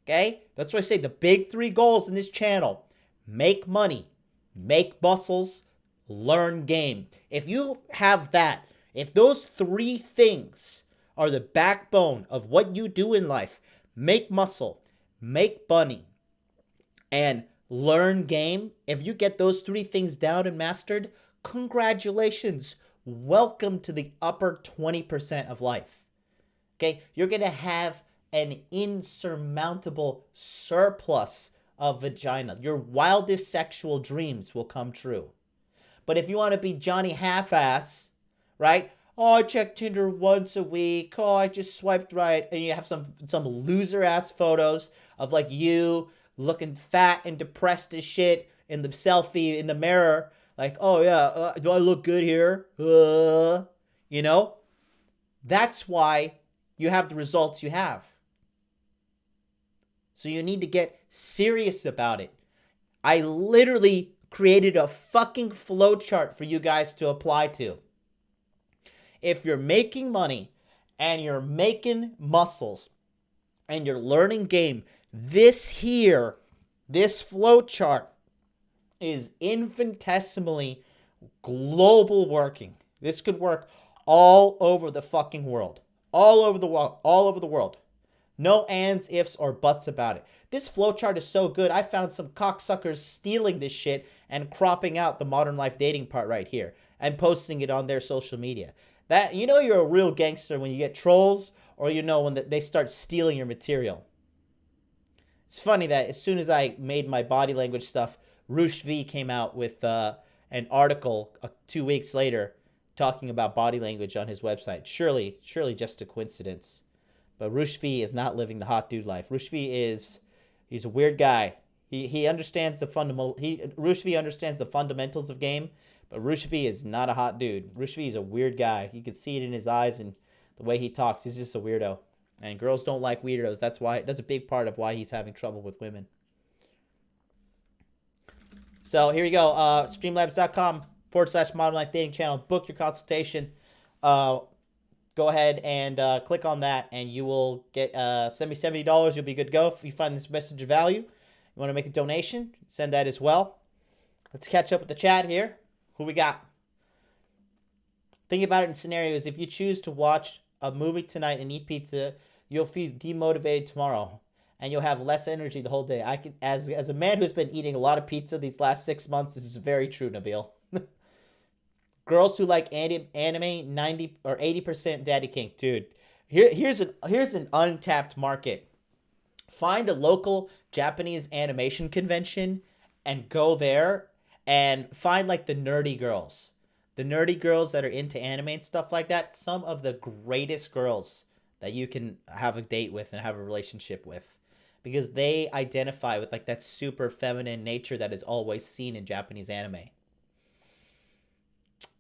Okay? That's why I say the big 3 goals in this channel. Make money, make muscles, learn game. If you have that, if those 3 things are the backbone of what you do in life, make muscle, make money, and learn game, if you get those 3 things down and mastered, congratulations. Welcome to the upper 20% of life. Okay, you're going to have an insurmountable surplus of vagina. Your wildest sexual dreams will come true. But if you want to be Johnny Half-Ass, right? Oh, I check Tinder once a week. Oh, I just swiped right. And you have some loser-ass photos of, like, you looking fat and depressed as shit in the selfie in the mirror. Like, oh, yeah, do I look good here? You know? That's why you have the results you have. So you need to get serious about it. I literally created a fucking flowchart for you guys to apply to. If you're making money and you're making muscles and you're learning game, this flowchart is infinitesimally global working. This could work all over the fucking world. All over the world. No ands, ifs, or buts about it. This flowchart is so good, I found some cocksuckers stealing this shit and cropping out the modern life dating part right here and posting it on their social media. That, you know, you're a real gangster when you get trolls, or you know when they start stealing your material. It's funny that as soon as I made my body language stuff, Roosh V came out with an article 2 weeks later talking about body language on his website. Surely just a coincidence. But Roosh V is not living the hot dude life. Roosh V he's a weird guy. He understands Roosh V understands the fundamentals of game, but Roosh V is not a hot dude. Roosh V is a weird guy. You can see it in his eyes and the way he talks. He's just a weirdo. And girls don't like weirdos. That's a big part of why he's having trouble with women. So here you go. Streamlabs.com/Modern Life Dating Channel. Book your consultation. Go ahead and click on that, and you will get send me $70. You'll be good to go. If you find this message of value, you want to make a donation, send that as well. Let's catch up with the chat here. Who we got? Think about it in scenarios. If you choose to watch a movie tonight and eat pizza, you'll feel demotivated tomorrow, and you'll have less energy the whole day. I can, as a man who's been eating a lot of pizza these last 6 months, this is very true, Nabil. Girls who like anime, 90 or 80% daddy kink, dude. Here's an untapped market. Find a local Japanese animation convention and go there and find like the nerdy girls. The nerdy girls that are into anime and stuff like that. Some of the greatest girls that you can have a date with and have a relationship with, because they identify with like that super feminine nature that is always seen in Japanese anime.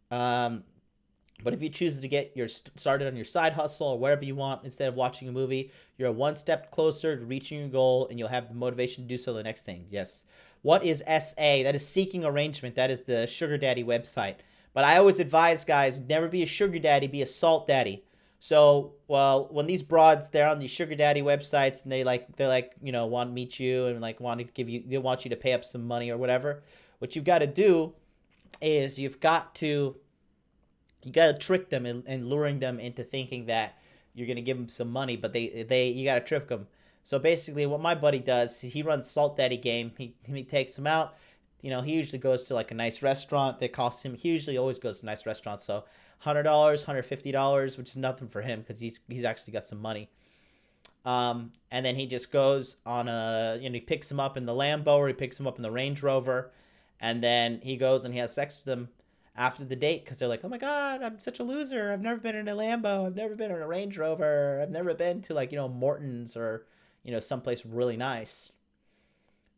But if you choose to get started on your side hustle or whatever you want instead of watching a movie, you're one step closer to reaching your goal, and you'll have the motivation to do so the next thing. Yes. What is SA? That is seeking arrangement. That is the sugar daddy website. But I always advise guys, never be a sugar daddy, be a salt daddy. So, well, when these broads, they're on these sugar daddy websites and they're like, you know, want to meet you and like want to give you, they want you to pay up some money or whatever. What you've got to do is you got to trick them and luring them into thinking that you're going to give them some money, but you got to trick them. So basically what my buddy does, he runs Salt Daddy Game. He takes them out. You know, he usually goes to like a nice restaurant that costs him. He usually always goes to nice restaurants. So $100, $150, which is nothing for him because he's actually got some money. And then he just goes on he picks him up in the Lambo, or he picks him up in the Range Rover. And then he goes and he has sex with them after the date because they're like, oh my God, I'm such a loser. I've never been in a Lambo. I've never been in a Range Rover. I've never been to like, Morton's or, someplace really nice.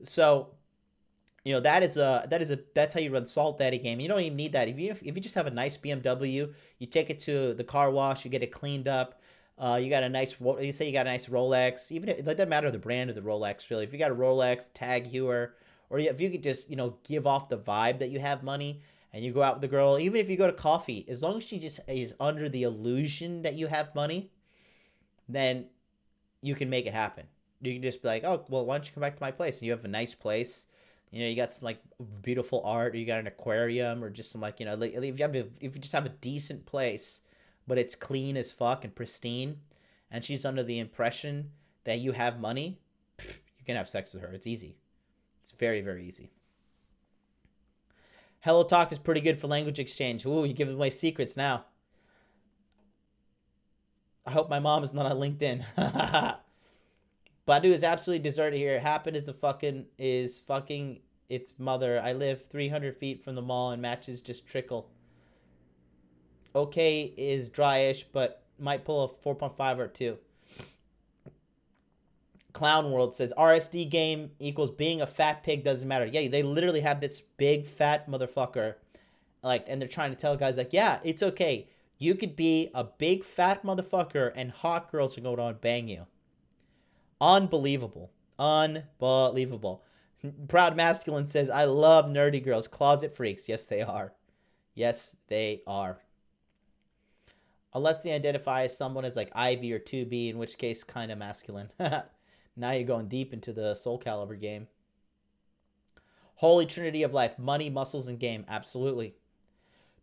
So, that's how you run Salt Daddy Game. You don't even need that. If you just have a nice BMW, you take it to the car wash, you get it cleaned up. You got a nice Rolex. Even it doesn't matter the brand of the Rolex really. If you got a Rolex, Tag Heuer, or if you could just give off the vibe that you have money, and you go out with the girl, even if you go to coffee, as long as she just is under the illusion that you have money, then you can make it happen. You can just be like, oh, well, why don't you come back to my place? And you have a nice place. You got some like beautiful art, or you got an aquarium, or just some like, if you just have a decent place, but it's clean as fuck and pristine, and she's under the impression that you have money, you can have sex with her. It's easy. It's very, very easy. Hello Talk is pretty good for language exchange. Ooh, you're giving away secrets now. I hope my mom is not on LinkedIn. Badu is absolutely deserted here. Happen is fucking its mother. I live 300 feet from the mall and matches just trickle. Okay is dryish, but might pull a 4.5 or 2. Clown World says RSD game equals being a fat pig doesn't matter. Yeah, they literally have this big fat motherfucker, like, and they're trying to tell guys like, yeah, it's okay. You could be a big fat motherfucker and hot girls are going to bang you. Unbelievable. Unbelievable. Proud Masculine says, I love nerdy girls. Closet freaks. Yes, they are. Yes, they are. Unless they identify as someone as like Ivy or 2B, in which case kind of masculine. Now you're going deep into the Soul Calibur game. Holy Trinity of life. Money, muscles, and game. Absolutely.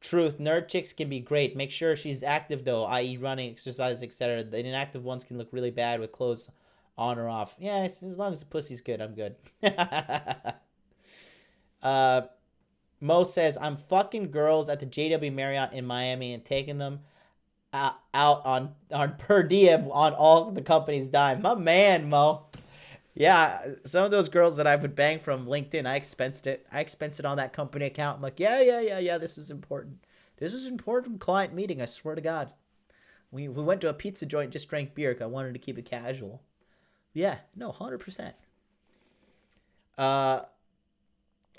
Truth. Nerd chicks can be great. Make sure she's active though, i.e. running, exercise, etc. The inactive ones can look really bad with clothes on or off. Yeah, as long as the pussy's good, I'm good. Mo says, I'm fucking girls at the JW Marriott in Miami and taking them out on per diem on all the company's dime. My man, Mo. Yeah, some of those girls that I would bang from LinkedIn, I expensed it. I expensed it on that company account. I'm like, yeah, this was important. This was an important client meeting, I swear to God. We went to a pizza joint, just drank beer. I wanted to keep it casual. Yeah, no, 100%.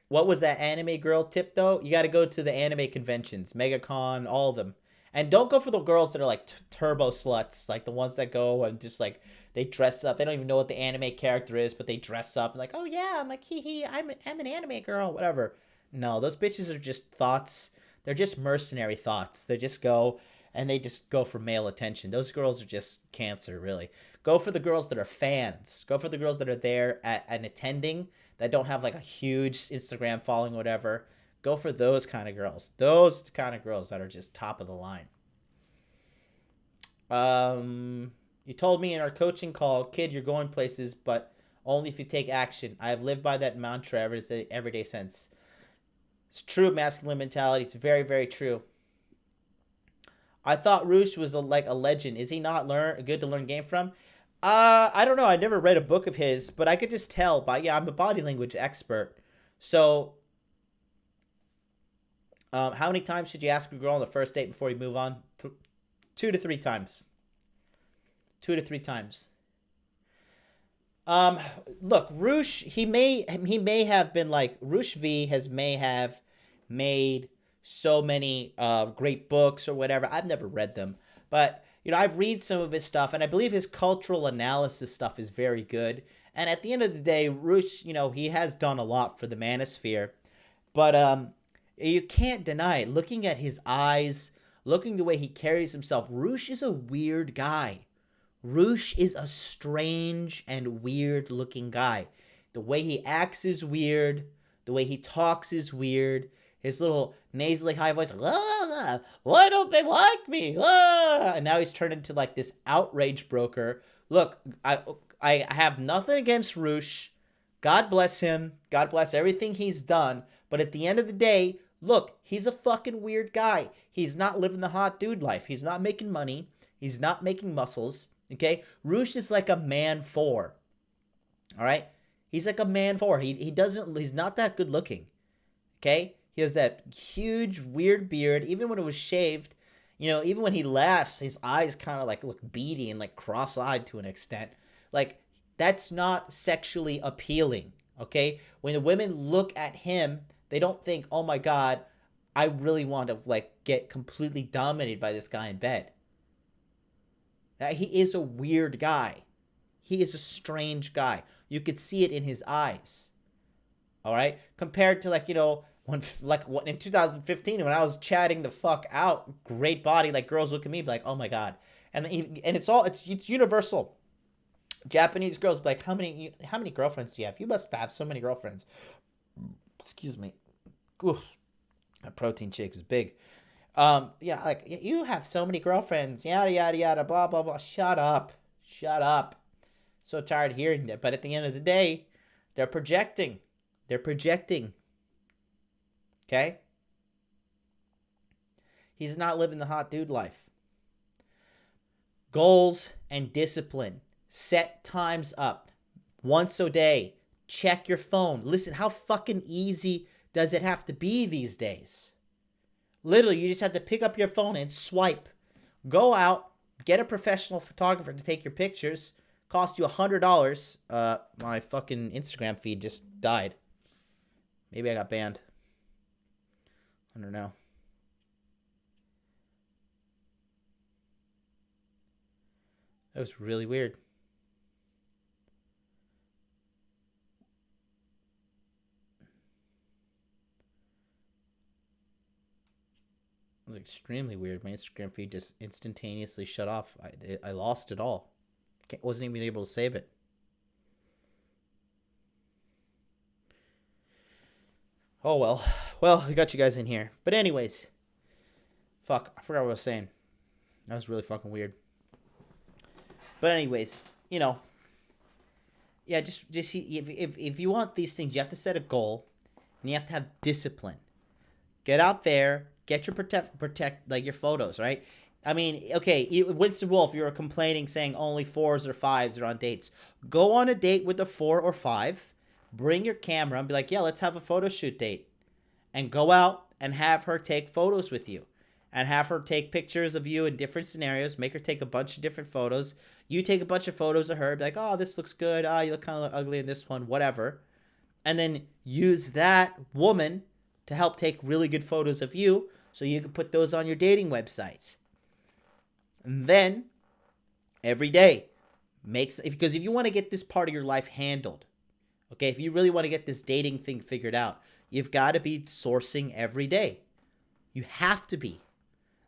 What was that anime girl tip, though? You got to go to the anime conventions, MegaCon, all of them. And don't go for the girls that are like turbo sluts, like the ones that go and just like they dress up. They don't even know what the anime character is, but they dress up and like, oh yeah, I'm like, hee, I'm an anime girl, whatever. No, those bitches are just thoughts. They're just mercenary thoughts. They just go and they just go for male attention. Those girls are just cancer, really. Go for the girls that are fans. Go for the girls that are there and attending that don't have like a huge Instagram following, whatever. Go for those kind of girls. Those kind of girls that are just top of the line. You told me in our coaching call, kid, you're going places, but only if you take action. I have lived by that mantra every day since. It's true masculine mentality. It's very, very true. I thought Roosh was like a legend. Is he not good to learn game from? I don't know. I never read a book of his, but I could just tell by, I'm a body language expert. So how many times should you ask a girl on the first date before you move on? 2 to 3 times. 2 to 3 times. Look, Roosh, he may have been like, Roosh V may have made so many great books or whatever. I've never read them, but I've read some of his stuff, and I believe his cultural analysis stuff is very good. And at the end of the day, Roosh, he has done a lot for the manosphere, but you can't deny it. Looking at his eyes, looking the way he carries himself, Roosh is a weird guy. Roosh is a strange and weird looking guy. The way he acts is weird. The way he talks is weird. His little nasally high voice, why don't they like me? And now he's turned into like this outrage broker. Look, I have nothing against Roosh. God bless him. God bless everything he's done. But at the end of the day, look, he's a fucking weird guy. He's not living the hot dude life. He's not making money. He's not making muscles. Okay? Roosh is like a man 4. All right? He's like a man 4. He's not that good looking. Okay? He has that huge, weird beard. Even when it was shaved, even when he laughs, his eyes kind of like look beady and like cross-eyed to an extent. Like, that's not sexually appealing. Okay? When the women look at him, they don't think, oh my God, I really want to like get completely dominated by this guy in bed. He is a weird guy. He is a strange guy. You could see it in his eyes. All right? Compared to when in 2015 when I was chatting the fuck out, great body, like girls look at me like, oh my God. And it's universal. Japanese girls be like, how many girlfriends do you have? You must have so many girlfriends. Excuse me. Oof. That protein shake was big. Like, you have so many girlfriends, yada, yada, yada, blah, blah, blah. Shut up. So tired of hearing that. But at the end of the day, they're projecting. Okay? He's not living the hot dude life. Goals and discipline. Set times up. once a day. Check your phone. Listen, how fucking easy does it have to be these days? Literally, you just have to pick up your phone and swipe. Go out, get a professional photographer to take your pictures. Cost you $100. My fucking Instagram feed just died. Maybe I got banned. I don't know. That was really weird. It was extremely weird. My Instagram feed just instantaneously shut off. I lost it all. Wasn't even able to save it. Oh, well. Well, we got you guys in here. But anyways. Fuck. I forgot what I was saying. That was really fucking weird. But anyways, you know. Yeah, just if you want these things, you have to set a goal. And you have to have discipline. Get out there. Get your protect like your photos, right? I mean, okay, Winston Wolf, you were complaining saying only 4s or 5s are on dates. Go on a date with a 4 or 5. Bring your camera and be like, yeah, let's have a photo shoot date. And go out and have her take photos with you. And have her take pictures of you in different scenarios. Make her take a bunch of different photos. You take a bunch of photos of her. Be like, oh, this looks good. Oh, you look kind of ugly in this one. Whatever. And then use that woman to help take really good photos of you. So you can put those on your dating websites. And then, every day, because if you want to get this part of your life handled, okay, if you really want to get this dating thing figured out, you've got to be sourcing every day. You have to be.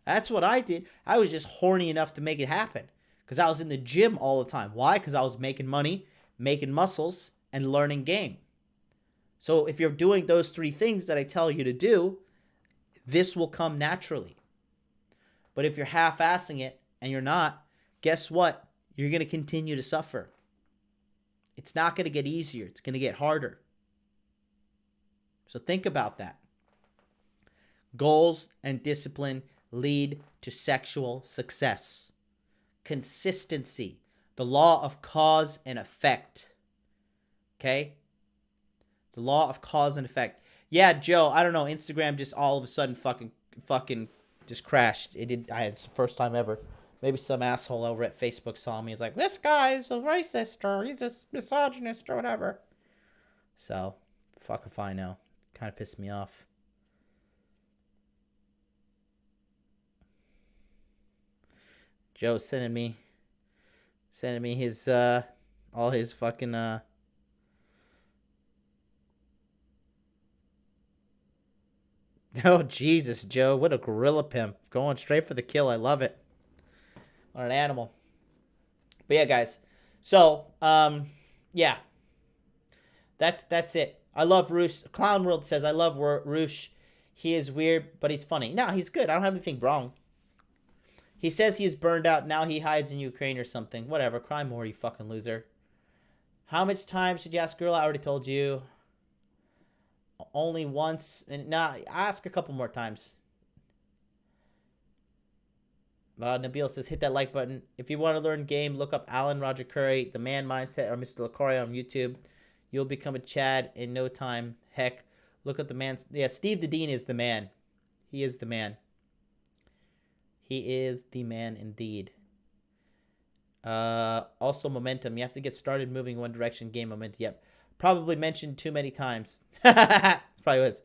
That's what I did. I was just horny enough to make it happen. Because I was in the gym all the time. Why? Because I was making money, making muscles, and learning game. So if you're doing those 3 things that I tell you to do, this will come naturally. But if you're half-assing it and you're not, guess what? You're going to continue to suffer. It's not going to get easier. It's going to get harder. So think about that. Goals and discipline lead to sexual success. Consistency. The law of cause and effect. Okay? The law of cause and effect. Yeah, Joe, I don't know. Instagram just all of a sudden fucking just crashed. It's the first time ever. Maybe some asshole over at Facebook saw me. He's like, this guy is a racist or he's a misogynist or whatever. So, fuck if I know. Kind of pissed me off. Joe's sending me his, all his fucking, Oh, Jesus, Joe. What a gorilla pimp. Going straight for the kill. I love it. On an animal. But yeah, guys. So, yeah. That's it. I love Roosh. Clown World says, I love Roosh. He is weird, but he's funny. No, he's good. I don't have anything wrong. He says he's burned out. Now he hides in Ukraine or something. Whatever. Cry more, you fucking loser. How much time should you ask girl? I already told you. Only once. And now ask a couple more times. Nabil says, hit that like button. If you want to learn game, look up Alan Roger Curry, The Man Mindset, or Mr. LaCoria on YouTube. You'll become a Chad in no time. Heck, look at the man. Yeah, Steve the Dean is the man. He is the man. He is the man indeed. Also, momentum. You have to get started moving one direction. Game momentum. Yep. Probably mentioned too many times. That's probably was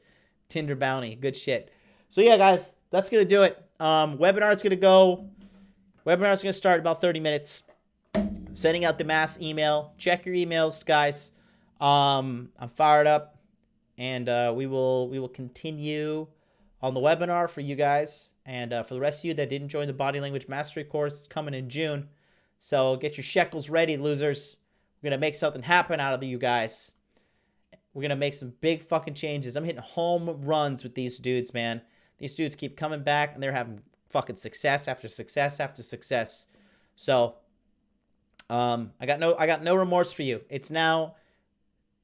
Tinder bounty. Good shit. So yeah, guys, that's gonna do it. Webinar's gonna go. Webinar's gonna start in about 30 minutes. Sending out the mass email. Check your emails, guys. I'm fired up, and we will continue on the webinar for you guys, and for the rest of you that didn't join the Body Language Mastery course, coming in June. So get your shekels ready, losers. We're going to make something happen out of you guys. We're going to make some big fucking changes. I'm hitting home runs with these dudes, man. These dudes keep coming back, and they're having fucking success after success after success. So, I got no remorse for you. It's now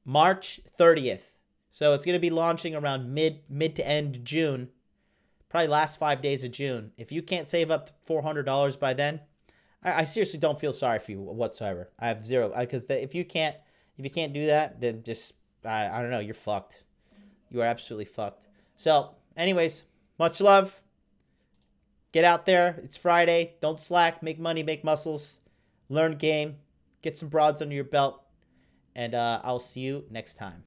March 30th. So it's going to be launching around mid to end June. Probably last 5 days of June. If you can't save up to $400 by then, I seriously don't feel sorry for you whatsoever. I have zero, because if you can't If you can't do that, then just, I don't know, you're fucked. You are absolutely fucked. So, anyways, much love. Get out there. It's Friday. Don't slack. Make money. Make muscles. Learn game. Get some broads under your belt. And I'll see you next time.